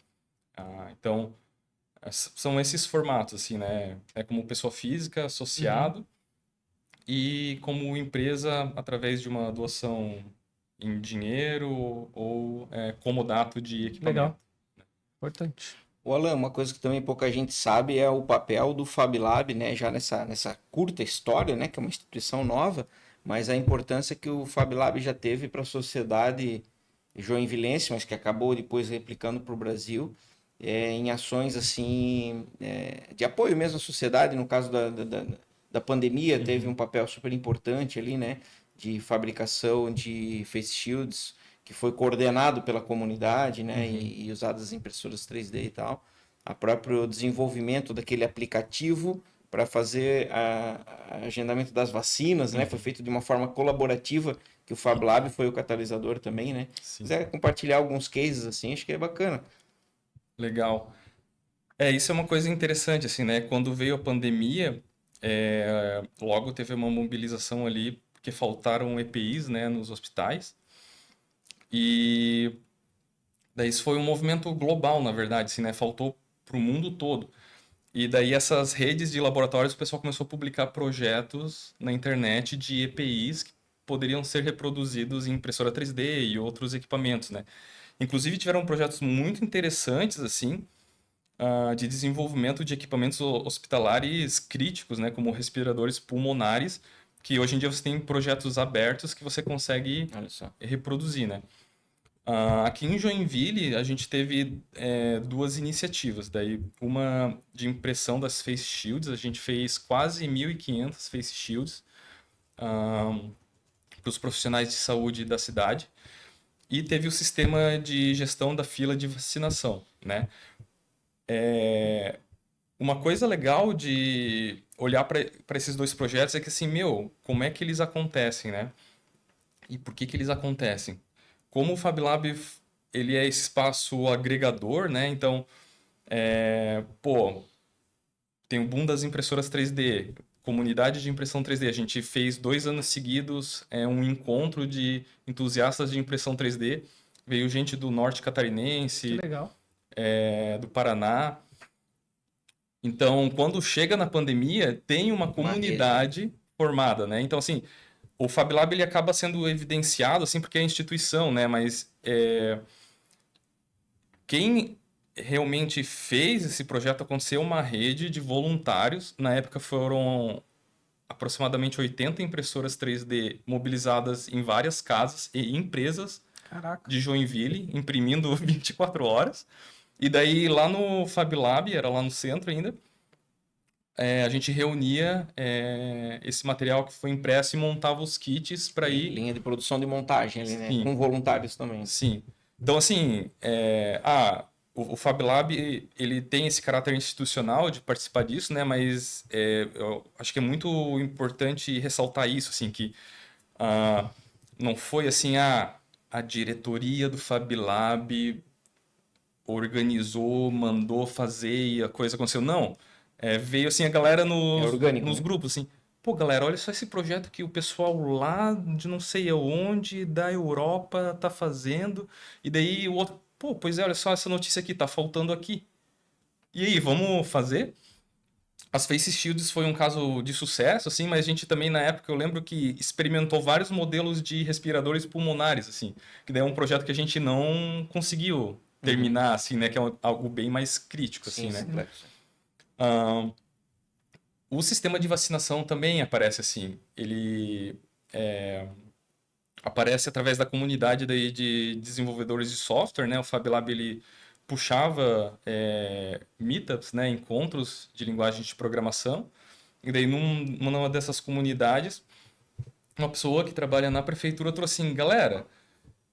Então, são esses formatos, assim, né? É como pessoa física, associado, e como empresa, através de uma doação em dinheiro ou comodato de equipamento. Legal. Importante. O Alan, uma coisa que também pouca gente sabe é o papel do Fab Lab, né? Já nessa curta história, né? Que é uma instituição nova, mas a importância que o Fab Lab já teve para a sociedade joinvilense, mas que acabou depois replicando para o Brasil, em ações assim de apoio mesmo à sociedade. No caso da pandemia, teve um papel super importante ali, né? De fabricação de face shields, que foi coordenado pela comunidade, né? E usadas as impressoras 3D e tal. O próprio desenvolvimento daquele aplicativo para fazer o agendamento das vacinas, né? Foi feito de uma forma colaborativa, que o Fab Lab foi o catalisador também, né? Se quiser compartilhar alguns cases assim, acho que é bacana. Legal. Isso é uma coisa interessante, assim, né? Quando veio a pandemia, logo teve uma mobilização ali, porque faltaram EPIs, né, nos hospitais. E daí isso foi um movimento global, na verdade, assim, né? Faltou para o mundo todo. E daí essas redes de laboratórios, o pessoal começou a publicar projetos na internet de EPIs que poderiam ser reproduzidos em impressora 3D e outros equipamentos, né? Inclusive tiveram projetos muito interessantes, assim, de desenvolvimento de equipamentos hospitalares críticos, né? Como respiradores pulmonares, que hoje em dia você tem projetos abertos que você consegue reproduzir, né? Aqui em Joinville, a gente teve duas iniciativas. Daí, uma de impressão das face shields, a gente fez quase 1.500 face shields para os profissionais de saúde da cidade. E teve o sistema de gestão da fila de vacinação, né? Uma coisa legal de olhar para esses dois projetos é que, assim, como é que eles acontecem, né? E por que eles acontecem? Como o Fab Lab, ele é esse espaço agregador, né? Então, tem o boom das impressoras 3D, comunidade de impressão 3D. A gente fez 2 anos seguidos um encontro de entusiastas de impressão 3D. Veio gente do norte catarinense, Que legal. Do Paraná. Então, quando chega na pandemia, tem uma comunidade formada, né? Então, assim, o Fab Lab ele acaba sendo evidenciado, assim, porque é instituição, né? Mas quem realmente fez esse projeto acontecer é uma rede de voluntários. Na época foram aproximadamente 80 impressoras 3D mobilizadas em várias casas e empresas Caraca. de Joinville, imprimindo 24 horas. E daí lá no Fab Lab, era lá no centro ainda, a gente reunia esse material que foi impresso e montava os kits para ir. Linha de produção de montagem ali, né? Sim. Com voluntários também. Sim. Então, assim, o Fab Lab, ele tem esse caráter institucional de participar disso, né? Mas eu acho que é muito importante ressaltar isso, assim, que não foi assim, a diretoria do Fab Lab organizou, mandou fazer e a coisa aconteceu. Não. Veio assim a galera orgânico, nos né? grupos, assim. Pô, galera, olha só esse projeto que o pessoal lá de não sei aonde, da Europa, tá fazendo. E daí o outro, pô, pois olha só essa notícia aqui, tá faltando aqui. E aí, vamos fazer? As Face Shields foi um caso de sucesso, assim, mas a gente também, na época, eu lembro que experimentou vários modelos de respiradores pulmonares, assim. Que daí é um projeto que a gente não conseguiu terminar, assim, né? Que é algo bem mais crítico, assim, né? Complexo. O sistema de vacinação também aparece assim. Ele aparece através da comunidade daí de desenvolvedores de software, né? O Fab Lab ele puxava meetups, né? Encontros de linguagem de programação. E daí numa dessas comunidades, uma pessoa que trabalha na prefeitura trouxe assim, galera,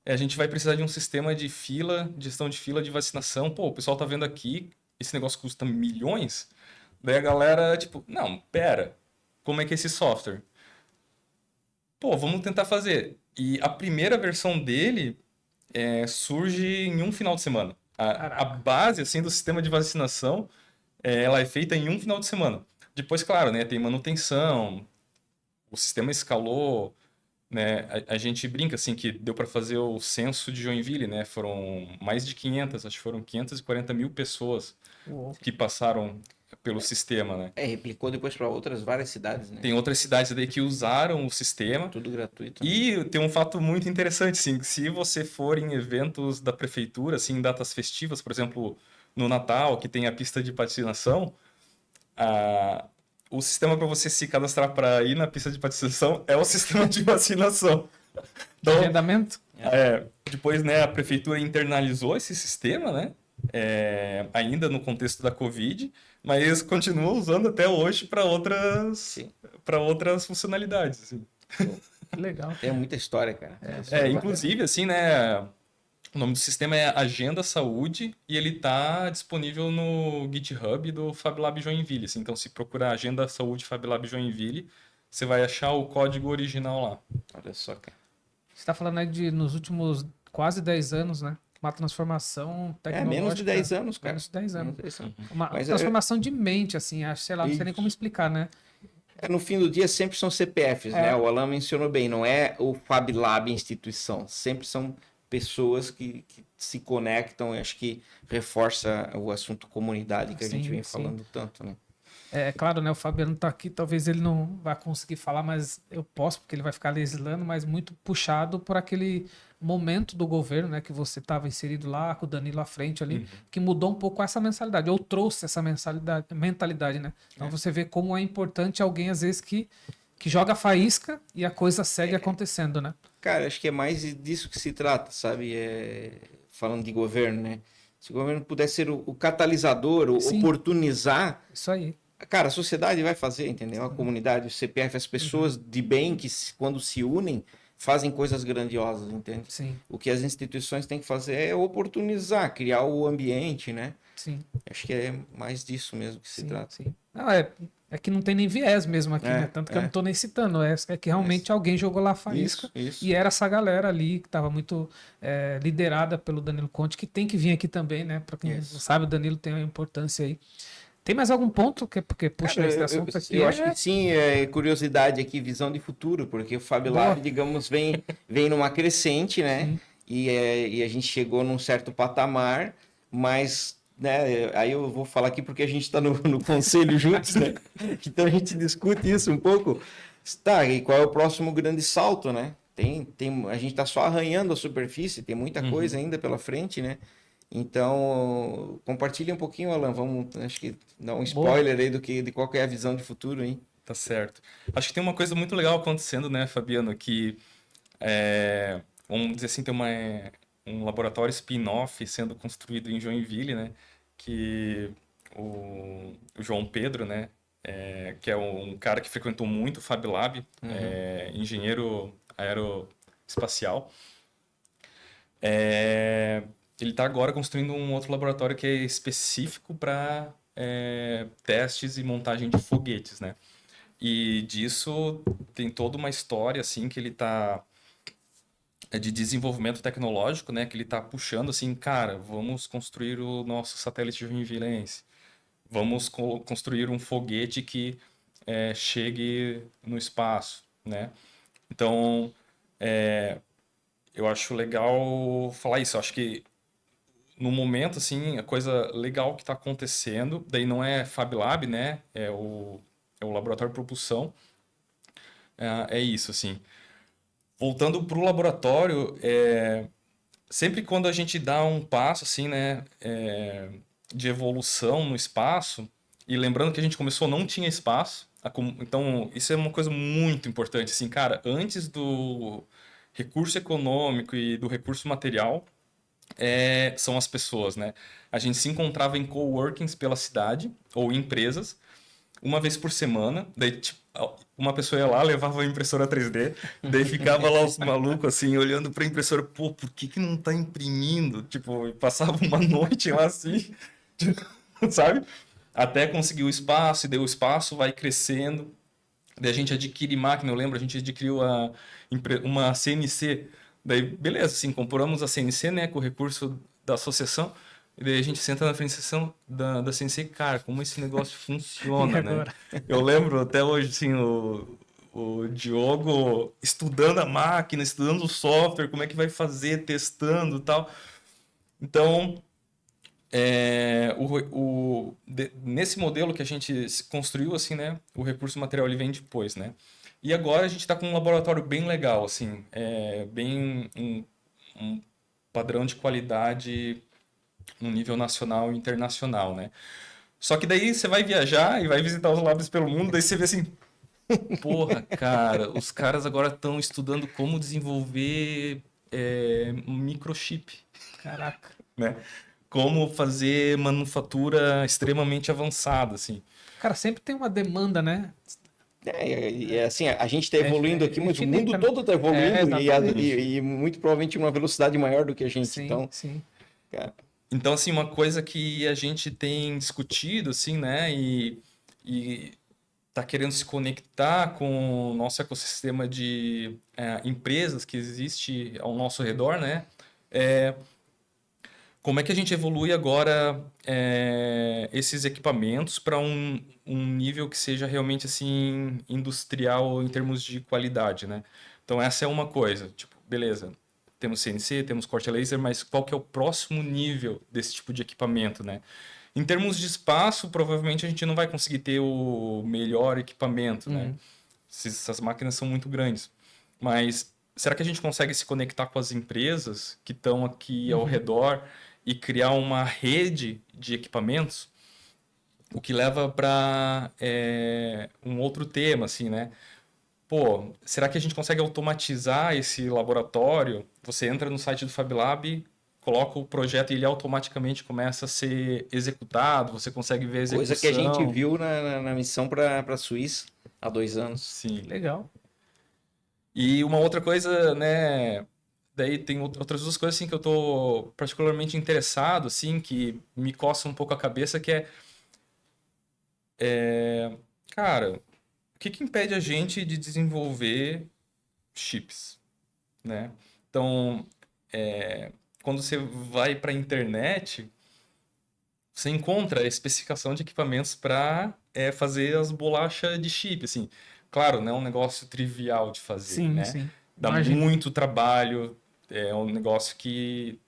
a gente vai precisar de um sistema de gestão de fila de vacinação. Pô, o pessoal tá vendo aqui, esse negócio custa milhões. Daí a galera, tipo, não, pera, como é que é esse software? Pô, vamos tentar fazer. E a primeira versão dele surge em um final de semana. A base, assim, do sistema de vacinação, ela é feita em um final de semana. Depois, claro, né, tem manutenção, o sistema escalou, né, a gente brinca, assim, que deu para fazer o censo de Joinville, né, foram mais de 500, acho que foram 540 mil pessoas que passaram pelo sistema, né? Replicou depois para várias cidades, né? Tem outras cidades daí que usaram o sistema. Tudo gratuito. Né? E tem um fato muito interessante, assim, se você for em eventos da prefeitura, assim, em datas festivas, por exemplo, no Natal, que tem a pista de patinação, o sistema para você se cadastrar para ir na pista de patinação é o sistema de vacinação. Então, Agendamento? Depois, né, a prefeitura internalizou esse sistema, né? Ainda no contexto da Covid, mas continua usando até hoje para outras funcionalidades. Assim. Legal. Tem muita história, cara. Inclusive, assim, né? O nome do sistema é Agenda Saúde e ele está disponível no GitHub do Fab Lab Joinville. Assim, então, se procurar Agenda Saúde Fab Lab Joinville, você vai achar o código original lá. Olha só, cara. Você está falando aí nos últimos quase 10 anos, né? Uma transformação tecnológica. Menos de 10 anos, cara. Menos de 10 anos. Uma Mas transformação de mente, assim, sei lá, não sei nem como explicar, né? No fim do dia, sempre são CPFs, né? O Alan mencionou bem, não é o Fab Lab instituição. Sempre são pessoas que se conectam. Acho que reforça o assunto comunidade que a gente vem falando tanto, né? É claro, né? O Fabiano tá aqui, talvez ele não vá conseguir falar, mas eu posso, porque ele vai ficar legislando, mas muito puxado por aquele momento do governo, né? Que você estava inserido lá, com o Danilo à frente ali, que mudou um pouco essa mensalidade, ou trouxe essa mentalidade, né? Então você vê como é importante alguém, às vezes, que joga faísca e a coisa segue acontecendo, né? Cara, acho que é mais disso que se trata, sabe? Falando de governo, né? Se o governo pudesse ser o catalisador, oportunizar... Isso aí. Cara, a sociedade vai fazer, entendeu? A comunidade, o CPF, as pessoas de bem que quando se unem, fazem coisas grandiosas, entende? Sim. O que as instituições têm que fazer é oportunizar, criar o ambiente, né? Sim. Acho que é mais disso mesmo que se trata. Sim. Não, é que não tem nem viés mesmo aqui, né? Tanto que eu não tô nem citando. É que realmente alguém jogou lá a faísca. Isso. E era essa galera ali que estava muito liderada pelo Danilo Conte, que tem que vir aqui também, né? Para quem não sabe, o Danilo tem uma importância aí. Tem mais algum ponto porque puxa esse assunto aqui? Eu acho que sim, curiosidade aqui, visão de futuro, porque o Fab Lab, digamos, vem numa crescente, né? E a gente chegou num certo patamar, mas, né, aí eu vou falar aqui porque a gente está no conselho juntos, né? Então a gente discute isso um pouco. Tá, e qual é o próximo grande salto, né? A gente está só arranhando a superfície, tem muita coisa ainda pela frente, né? Então, compartilha um pouquinho, Alan. Vamos, acho que dar um spoiler aí de qual que é a visão de futuro, hein? Tá certo. Acho que tem uma coisa muito legal acontecendo, né, Fabiano, que vamos dizer assim, tem um laboratório spin-off sendo construído em Joinville, né? Que o João Pedro, né? Que é um cara que frequentou muito o Fab Lab, engenheiro aeroespacial. Ele está agora construindo um outro laboratório que é específico para testes e montagem de foguetes, né? E disso tem toda uma história assim que ele está de desenvolvimento tecnológico, né? Que ele está puxando assim, cara, vamos construir o nosso satélite joinvilense, vamos construir um foguete que chegue no espaço, né? Então, eu acho legal falar isso. Eu acho que no momento, assim, a coisa legal que está acontecendo, daí não é Fab Lab, né? É o laboratório de propulsão. É isso, assim. Voltando para o laboratório, sempre quando a gente dá um passo, assim, né? De evolução no espaço, e lembrando que a gente começou, não tinha espaço. Então, isso é uma coisa muito importante, assim, cara, antes do recurso econômico e do recurso material, são as pessoas, né? A gente se encontrava em coworkings pela cidade, ou em empresas, uma vez por semana, daí tipo, uma pessoa ia lá, levava a impressora 3D, daí ficava lá os malucos assim, olhando para a impressora, pô, por que não tá imprimindo? Tipo, passava uma noite lá assim, sabe? Até conseguir o espaço, e daí o espaço vai crescendo, daí a gente adquire máquina, eu lembro, a gente adquiriu uma CNC, daí beleza, assim, compramos a CNC, né, com o recurso da associação, e daí a gente senta na frente da CNC, cara, como esse negócio funciona, né? Eu lembro até hoje, assim, o Diogo estudando a máquina, estudando o software, como é que vai fazer, testando e tal. Então, nesse modelo que a gente se construiu, assim, né, o recurso material ele vem depois, né? E agora a gente está com um laboratório bem legal, assim, bem um padrão de qualidade no nível nacional e internacional, né? Só que daí você vai viajar e vai visitar os labs pelo mundo, daí você vê assim, porra, cara, os caras agora estão estudando como desenvolver um microchip. Caraca. Né? Como fazer manufatura extremamente avançada, assim. Cara, sempre tem uma demanda, né? Assim, a gente está evoluindo aqui, mas o mundo infinita, todo está evoluindo exatamente. e muito provavelmente uma velocidade maior do que a gente. Sim, Então, sim. cara, Então, assim, uma coisa que a gente tem discutido, assim, né, e tá querendo se conectar com o nosso ecossistema de empresas que existe ao nosso redor, né, como é que a gente evolui agora esses equipamentos para um nível que seja realmente, assim, industrial em termos de qualidade, né? Então, essa é uma coisa, tipo, beleza, temos CNC, temos corte a laser, mas qual que é o próximo nível desse tipo de equipamento, né? Em termos de espaço, provavelmente a gente não vai conseguir ter o melhor equipamento, né? Essas máquinas são muito grandes. Mas será que a gente consegue se conectar com as empresas que estão aqui ao redor e criar uma rede de equipamentos? O que leva para um outro tema, assim, né? Pô, será que a gente consegue automatizar esse laboratório? Você entra no site do FabLab, coloca o projeto e ele automaticamente começa a ser executado, você consegue ver a execução. coisa que a gente viu na missão para a Suíça há 2 anos. Sim. Legal. E uma outra coisa, né? Daí tem outras duas coisas assim que eu tô particularmente interessado, assim, que me coça um pouco a cabeça, que cara, o que impede a gente de desenvolver chips, né? Então, quando você vai para a internet, você encontra a especificação de equipamentos para fazer as bolachas de chip, assim. Claro, não é um negócio trivial de fazer, Sim, né? sim. Dá Imagino. muito trabalho, é um negócio que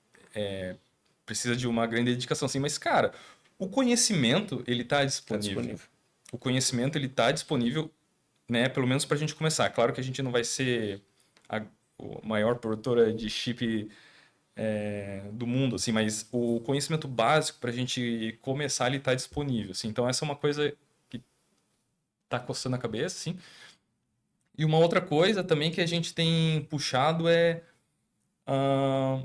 precisa de uma grande dedicação, assim. Mas, cara, o conhecimento, ele tá Tá disponível. disponível. O conhecimento, ele tá disponível, né? Pelo menos para a gente começar. Claro que a gente não vai ser a maior produtora de chip do mundo, assim, mas o conhecimento básico para a gente começar, ele tá disponível, assim. Então, essa é uma coisa que tá coçando a cabeça, assim. E uma outra coisa também que a gente tem puxado ah,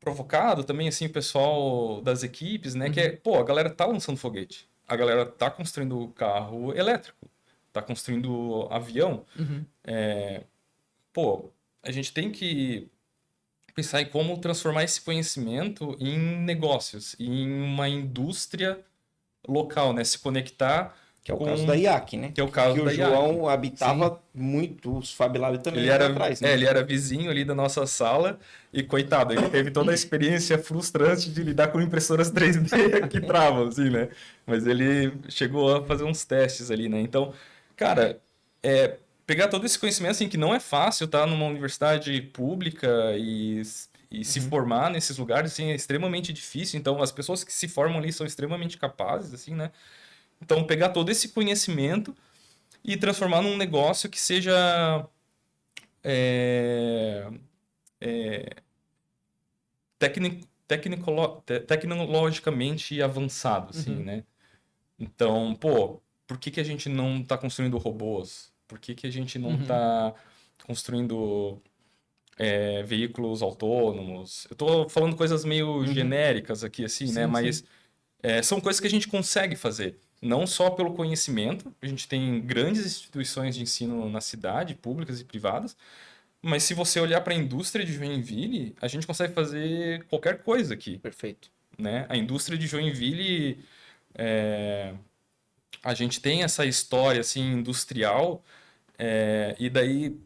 provocado também, assim, o pessoal das equipes, né? Que é, pô, a galera tá lançando foguete. A galera tá construindo carro elétrico. Tá construindo avião. Pô, a gente tem que pensar em como transformar esse conhecimento em negócios, em uma indústria local, né? Se conectar Que é o com... caso da IAC, né? Que é o caso que da o IAC. João habitava muito, os Fab Lab também Ele era, atrás, né? ele era vizinho ali da nossa sala e, coitado, ele teve toda a experiência frustrante de lidar com impressoras 3D que travam, assim, né? Mas ele chegou a fazer uns testes ali, né? Então, cara, pegar todo esse conhecimento, assim, que não é fácil estar numa universidade pública e se formar nesses lugares, assim, é extremamente difícil. Então, as pessoas que se formam ali são extremamente capazes, assim, né? Então, pegar todo esse conhecimento e transformar num negócio que seja tecnologicamente avançado, assim, né? Então, pô, por que a gente não está construindo robôs? Por que a gente não está construindo veículos autônomos? Eu tô falando coisas meio genéricas aqui, assim, né? Mas são coisas que a gente consegue fazer. Não só pelo conhecimento, a gente tem grandes instituições de ensino na cidade, públicas e privadas, mas se você olhar para a indústria de Joinville, a gente consegue fazer qualquer coisa aqui. Perfeito. Né? A indústria de Joinville, a gente tem essa história assim, industrial, e daí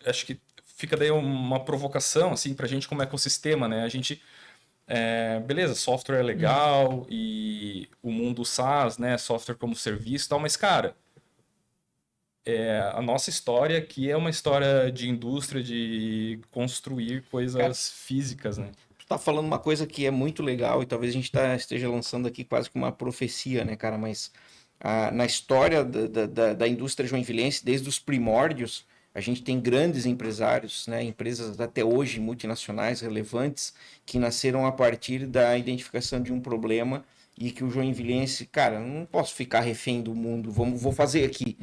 acho que fica daí uma provocação assim, para a gente como ecossistema. Né? A gente... beleza, software é legal e o mundo SaaS, né, software como serviço e tal, mas, cara, a nossa história aqui é uma história de indústria, de construir coisas físicas, né? Tu tá falando uma coisa que é muito legal e talvez a gente esteja lançando aqui quase que uma profecia, né, cara, mas na história da indústria joinvilense, desde os primórdios, a gente tem grandes empresários, né, empresas até hoje multinacionais relevantes que nasceram a partir da identificação de um problema e que o joinvilense, cara, não posso ficar refém do mundo, vou fazer aqui.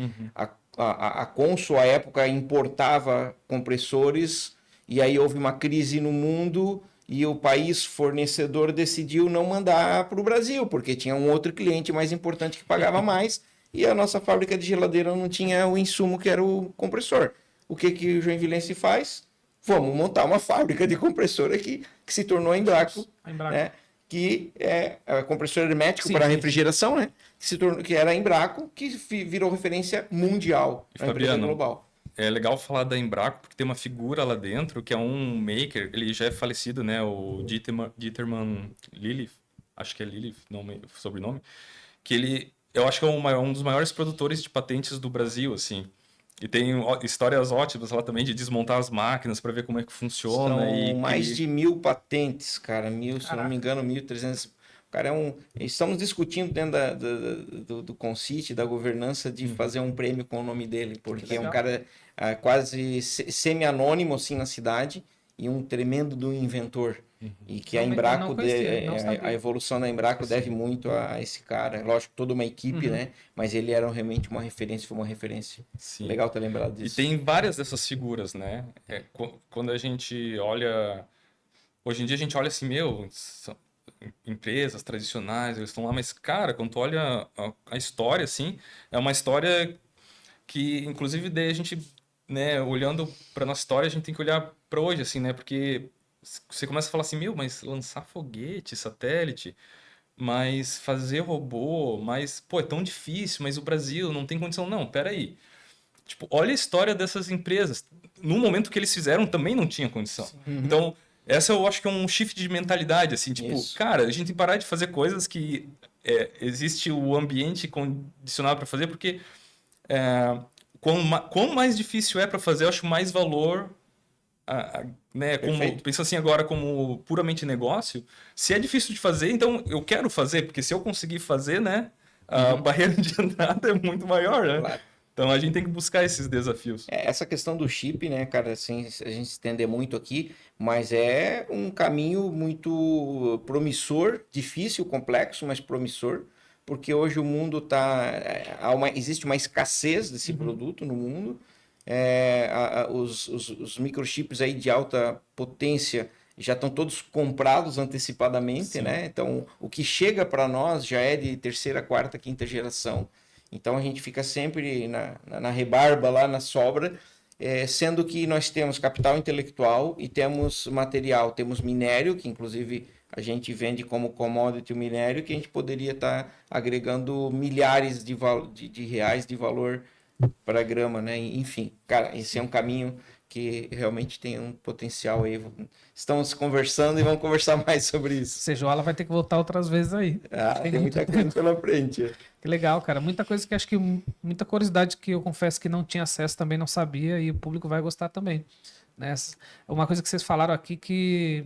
A Consul, à época, importava compressores e aí houve uma crise no mundo e o país fornecedor decidiu não mandar para o Brasil, porque tinha um outro cliente mais importante que pagava mais e a nossa fábrica de geladeira não tinha o insumo que era o compressor. O que o joinvilense faz? Vamos montar uma fábrica de compressor aqui, que se tornou a Embraco, né? Que é compressor hermético para refrigeração, né? Que era a Embraco, que virou referência mundial, e Fabiano, global. É legal falar da Embraco, porque tem uma figura lá dentro, que é um maker, ele já é falecido, né? O Dietermann Lilith, acho que é Lilith, sobrenome, que ele, eu acho que é um dos maiores produtores de patentes do Brasil, assim. E tem histórias ótimas lá também de desmontar as máquinas para ver como é que funciona. São mais de 1.000 patentes, cara. Se não me engano, 1.300. Cara, estamos discutindo dentro do Concite, da governança, de fazer um prêmio com o nome dele, porque é um cara quase semi-anônimo assim, na cidade e um tremendo do inventor. E que a Embraco, a evolução da Embraco deve muito a esse cara. Lógico, toda uma equipe, né? Mas ele era realmente uma referência, foi uma referência. Sim. Legal ter lembrado disso. E tem várias dessas figuras, né? Quando a gente olha... Hoje em dia a gente olha assim, são empresas tradicionais, eles estão lá, mas, cara, quando tu olha a história, assim, é uma história que, inclusive, daí a gente, né, olhando para nossa história, a gente tem que olhar para hoje, assim, né? Porque você começa a falar assim, mas lançar foguete, satélite, mas fazer robô, mas, pô, é tão difícil, mas o Brasil não tem condição. Não, peraí. Tipo, olha a história dessas empresas. No momento que eles fizeram, também não tinha condição. Então, essa eu acho que é um shift de mentalidade, assim, tipo, cara, a gente tem que parar de fazer coisas que existe o ambiente condicionado para fazer, porque quão mais difícil é para fazer, eu acho mais valor... né, pensa assim agora como puramente negócio, se é difícil de fazer, então eu quero fazer, porque se eu conseguir fazer, né, a barreira de entrada é muito maior, né? Claro. Então a gente tem que buscar esses desafios. Essa questão do chip, né, cara, assim, a gente estender muito aqui, mas é um caminho muito promissor, difícil, complexo, mas promissor, porque hoje o mundo existe uma escassez desse produto no mundo. os microchips aí de alta potência já estão todos comprados antecipadamente, né? Então, o que chega para nós já é de terceira, quarta, quinta geração. Então, a gente fica sempre na rebarba, lá na sobra, sendo que nós temos capital intelectual e temos material, temos minério, que inclusive a gente vende como commodity o minério, que a gente poderia estar agregando milhares de reais de valor para a grama, né? Enfim, cara, esse é um caminho que realmente tem um potencial aí. Estamos conversando e vamos conversar mais sobre isso. Sejoala vai ter que voltar outras vezes aí. Tem muita coisa pela frente. Que legal, cara. Muita coisa que acho que muita curiosidade que eu confesso que não tinha acesso, também não sabia, e o público vai gostar também. Né? Uma coisa que vocês falaram aqui que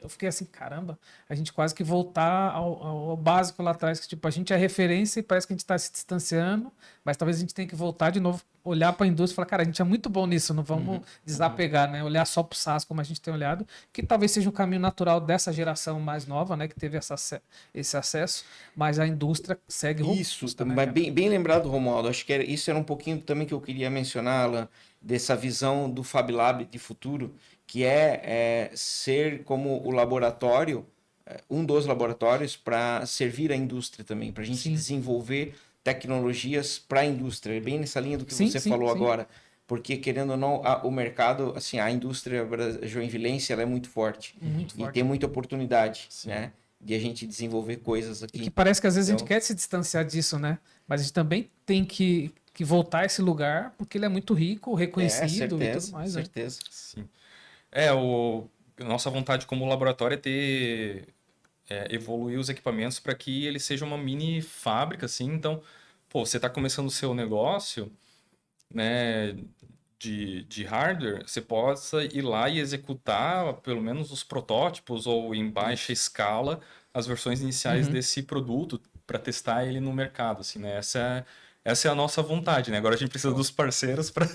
eu fiquei assim, caramba, a gente quase que voltar ao básico lá atrás, que tipo, a gente é referência e parece que a gente está se distanciando, mas talvez a gente tenha que voltar de novo, olhar para a indústria e falar, cara, a gente é muito bom nisso, não vamos desapegar, né? Olhar só para o SaaS como a gente tem olhado, que talvez seja um caminho natural dessa geração mais nova, né? Que teve esse acesso, mas a indústria segue Isso, mas bem lembrado, Romualdo. Acho que isso era um pouquinho também que eu queria mencionar, Alan, dessa visão do Fab Lab de futuro, que é ser como o laboratório, um dos laboratórios para servir a indústria também, para a gente desenvolver tecnologias para a indústria, bem nessa linha do que você falou agora, porque querendo ou não, o mercado, assim, a indústria joinvilense, ela é muito forte, e tem muita oportunidade, né, de a gente desenvolver coisas aqui. E que parece que às vezes a gente quer se distanciar disso, né, mas a gente também tem que voltar a esse lugar, porque ele é muito rico, reconhecido e tudo mais. Certeza. Né? Sim. Nossa vontade como laboratório é evoluir os equipamentos para que ele seja uma mini fábrica, assim. Então, você está começando o seu negócio, né, de hardware, você possa ir lá e executar pelo menos os protótipos ou em baixa escala as versões iniciais desse produto para testar ele no mercado, assim, né? Essa é a nossa vontade, né? Agora a gente precisa dos parceiros para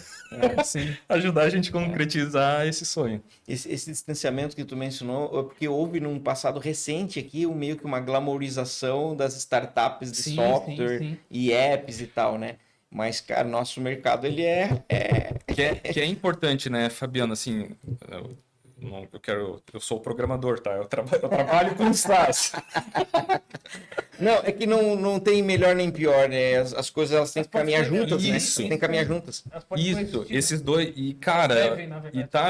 ajudar a gente a concretizar esse sonho. Esse distanciamento que tu mencionou é porque houve num passado recente aqui meio que uma glamourização das startups de software e apps e tal, né? Mas, cara, nosso mercado, ele Que é importante, né, Fabiano? Assim, eu sou programador, tá? Eu trabalho com SaaS. Não, é que não tem melhor nem pior, né? As coisas elas têm que caminhar juntas, né? Tem que caminhar juntas. Isso, esses dois. E, cara,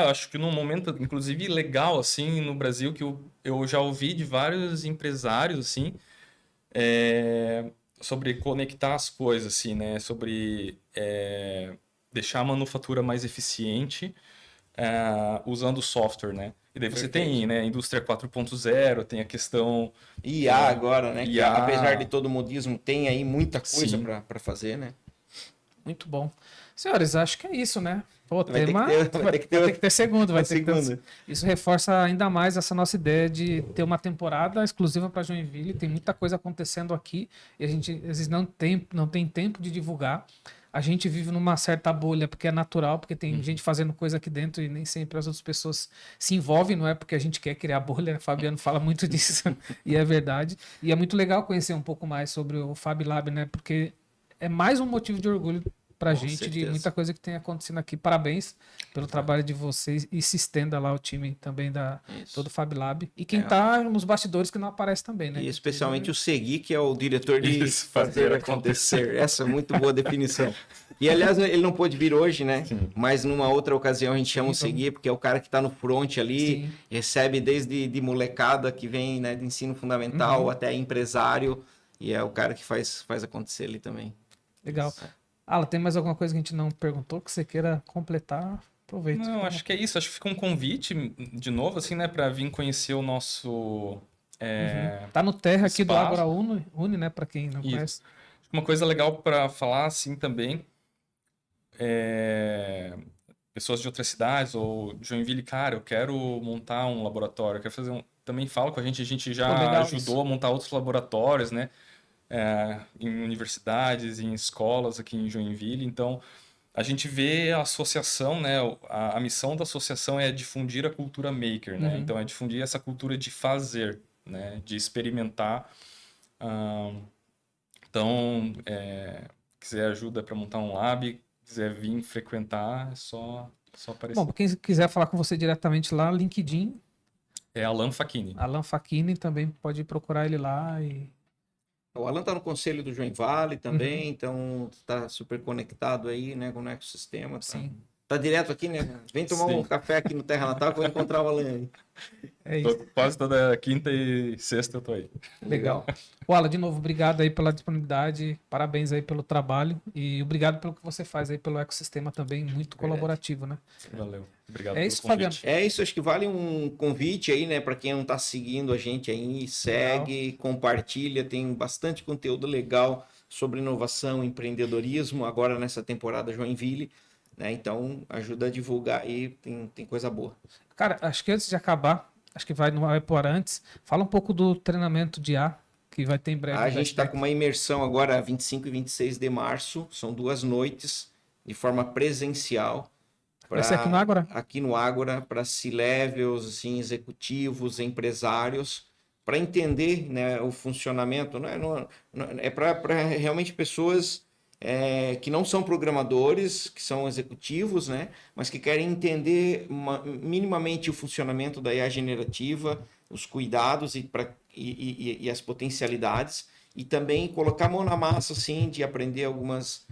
eu acho que num momento, inclusive, legal, assim, no Brasil, que eu já ouvi de vários empresários, assim, sobre conectar as coisas, assim, né? Sobre deixar a manufatura mais eficiente usando software, né? E daí você tem, né, indústria 4.0, tem a questão... IA agora, né? IA. Que apesar de todo o modismo, tem aí muita coisa para fazer, né? Muito bom. Senhores, acho que é isso, né? Pô, vai ter que ter segundo. Isso reforça ainda mais essa nossa ideia de ter uma temporada exclusiva para Joinville. Tem muita coisa acontecendo aqui e a gente às vezes não tem tempo de divulgar. A gente vive numa certa bolha, porque é natural, porque tem gente fazendo coisa aqui dentro e nem sempre as outras pessoas se envolvem, não é porque a gente quer criar bolha, o Fabiano fala muito disso, e é verdade. E é muito legal conhecer um pouco mais sobre o Fab Lab, né? Porque é mais um motivo de orgulho pra gente, certeza. De muita coisa que tem acontecendo aqui. Parabéns pelo trabalho de vocês e se estenda lá o time também todo o Fab Lab. E quem tá nos bastidores que não aparece também, né? E especialmente o Segui, que é o diretor de fazer acontecer. Essa é muito boa definição. E, aliás, ele não pôde vir hoje, né? Sim. Mas numa outra ocasião a gente chama o Segui, porque é o cara que tá no front ali, recebe desde de molecada que vem, né, de ensino fundamental até empresário, e é o cara que faz acontecer ali também. Legal. Isso. Alan, tem mais alguma coisa que a gente não perguntou que você queira completar? Aproveita. Não, acho que é isso. Acho que fica um convite, de novo, assim, né, para vir conhecer o nosso... Tá no terra aqui espaço. do Agora Uni, né, para quem não conhece. Uma coisa legal para falar, assim, também, pessoas de outras cidades, ou Joinville, cara, eu quero montar um laboratório, eu quero fazer também fala com a gente já ajudou isso. A montar outros laboratórios, né? Em universidades, em escolas aqui em Joinville. Então, a gente vê a associação, né? A missão da associação é difundir a cultura maker, né? Então, é difundir essa cultura de fazer, né? De experimentar. Então, quiser ajuda para montar um lab, quiser vir frequentar, é só aparecer. Bom, quem quiser falar com você diretamente lá, LinkedIn, É Alan Facchini. Alan Facchini, também pode procurar ele lá. O Alan está no conselho do Join Valley também, então está super conectado aí, né, com o ecossistema. Tá, Sim. tá direto aqui, né? Vem tomar Sim. um café aqui no Terra Natal que eu vou encontrar o Alan aí. É isso. Quase toda quinta e sexta eu tô aí. Legal. O Alan, de novo, obrigado aí pela disponibilidade, parabéns aí pelo trabalho e obrigado pelo que você faz aí pelo ecossistema também, muito colaborativo, né? Valeu. Obrigado É pelo isso, convite. Fabiano. É isso, acho que vale um convite aí, né, para quem não está seguindo a gente aí, segue, compartilha, tem bastante conteúdo legal sobre inovação, empreendedorismo, agora nessa temporada Joinville, né, então ajuda a divulgar aí, tem coisa boa. Cara, acho que antes de acabar, acho que não vai por antes, fala um pouco do treinamento de IA, que vai ter em breve. A no gente está Vestec. com uma imersão agora, 25 e 26 de março, são 2 noites, de forma presencial. Vai ser aqui no Ágora? Aqui no Ágora, para C-levels, assim, executivos, empresários, para entender, né, o funcionamento. É para realmente pessoas que não são programadores, que são executivos, né, mas que querem entender minimamente o funcionamento da IA generativa, os cuidados e as potencialidades, e também colocar a mão na massa, assim, de aprender algumas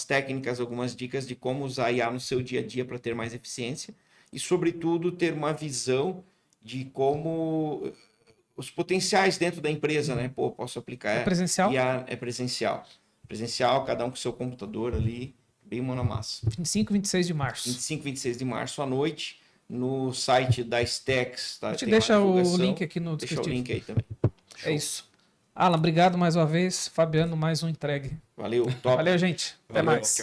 técnicas, algumas dicas de como usar a IA no seu dia a dia para ter mais eficiência e, sobretudo, ter uma visão de como os potenciais dentro da empresa, né? Pô, posso aplicar. É presencial? IA é presencial. Presencial, cada um com seu computador ali, bem mão na massa. 25 e 26 de março. 25 e 26 de março à noite, no site da Stex. Tá? A gente Tem deixa uma o divulgação. link aqui no Deixa o descritivo. link aí também. É isso. Alan, obrigado mais uma vez. Fabiano, mais um entregue. Valeu, top. Valeu, gente. Até Valeu. mais.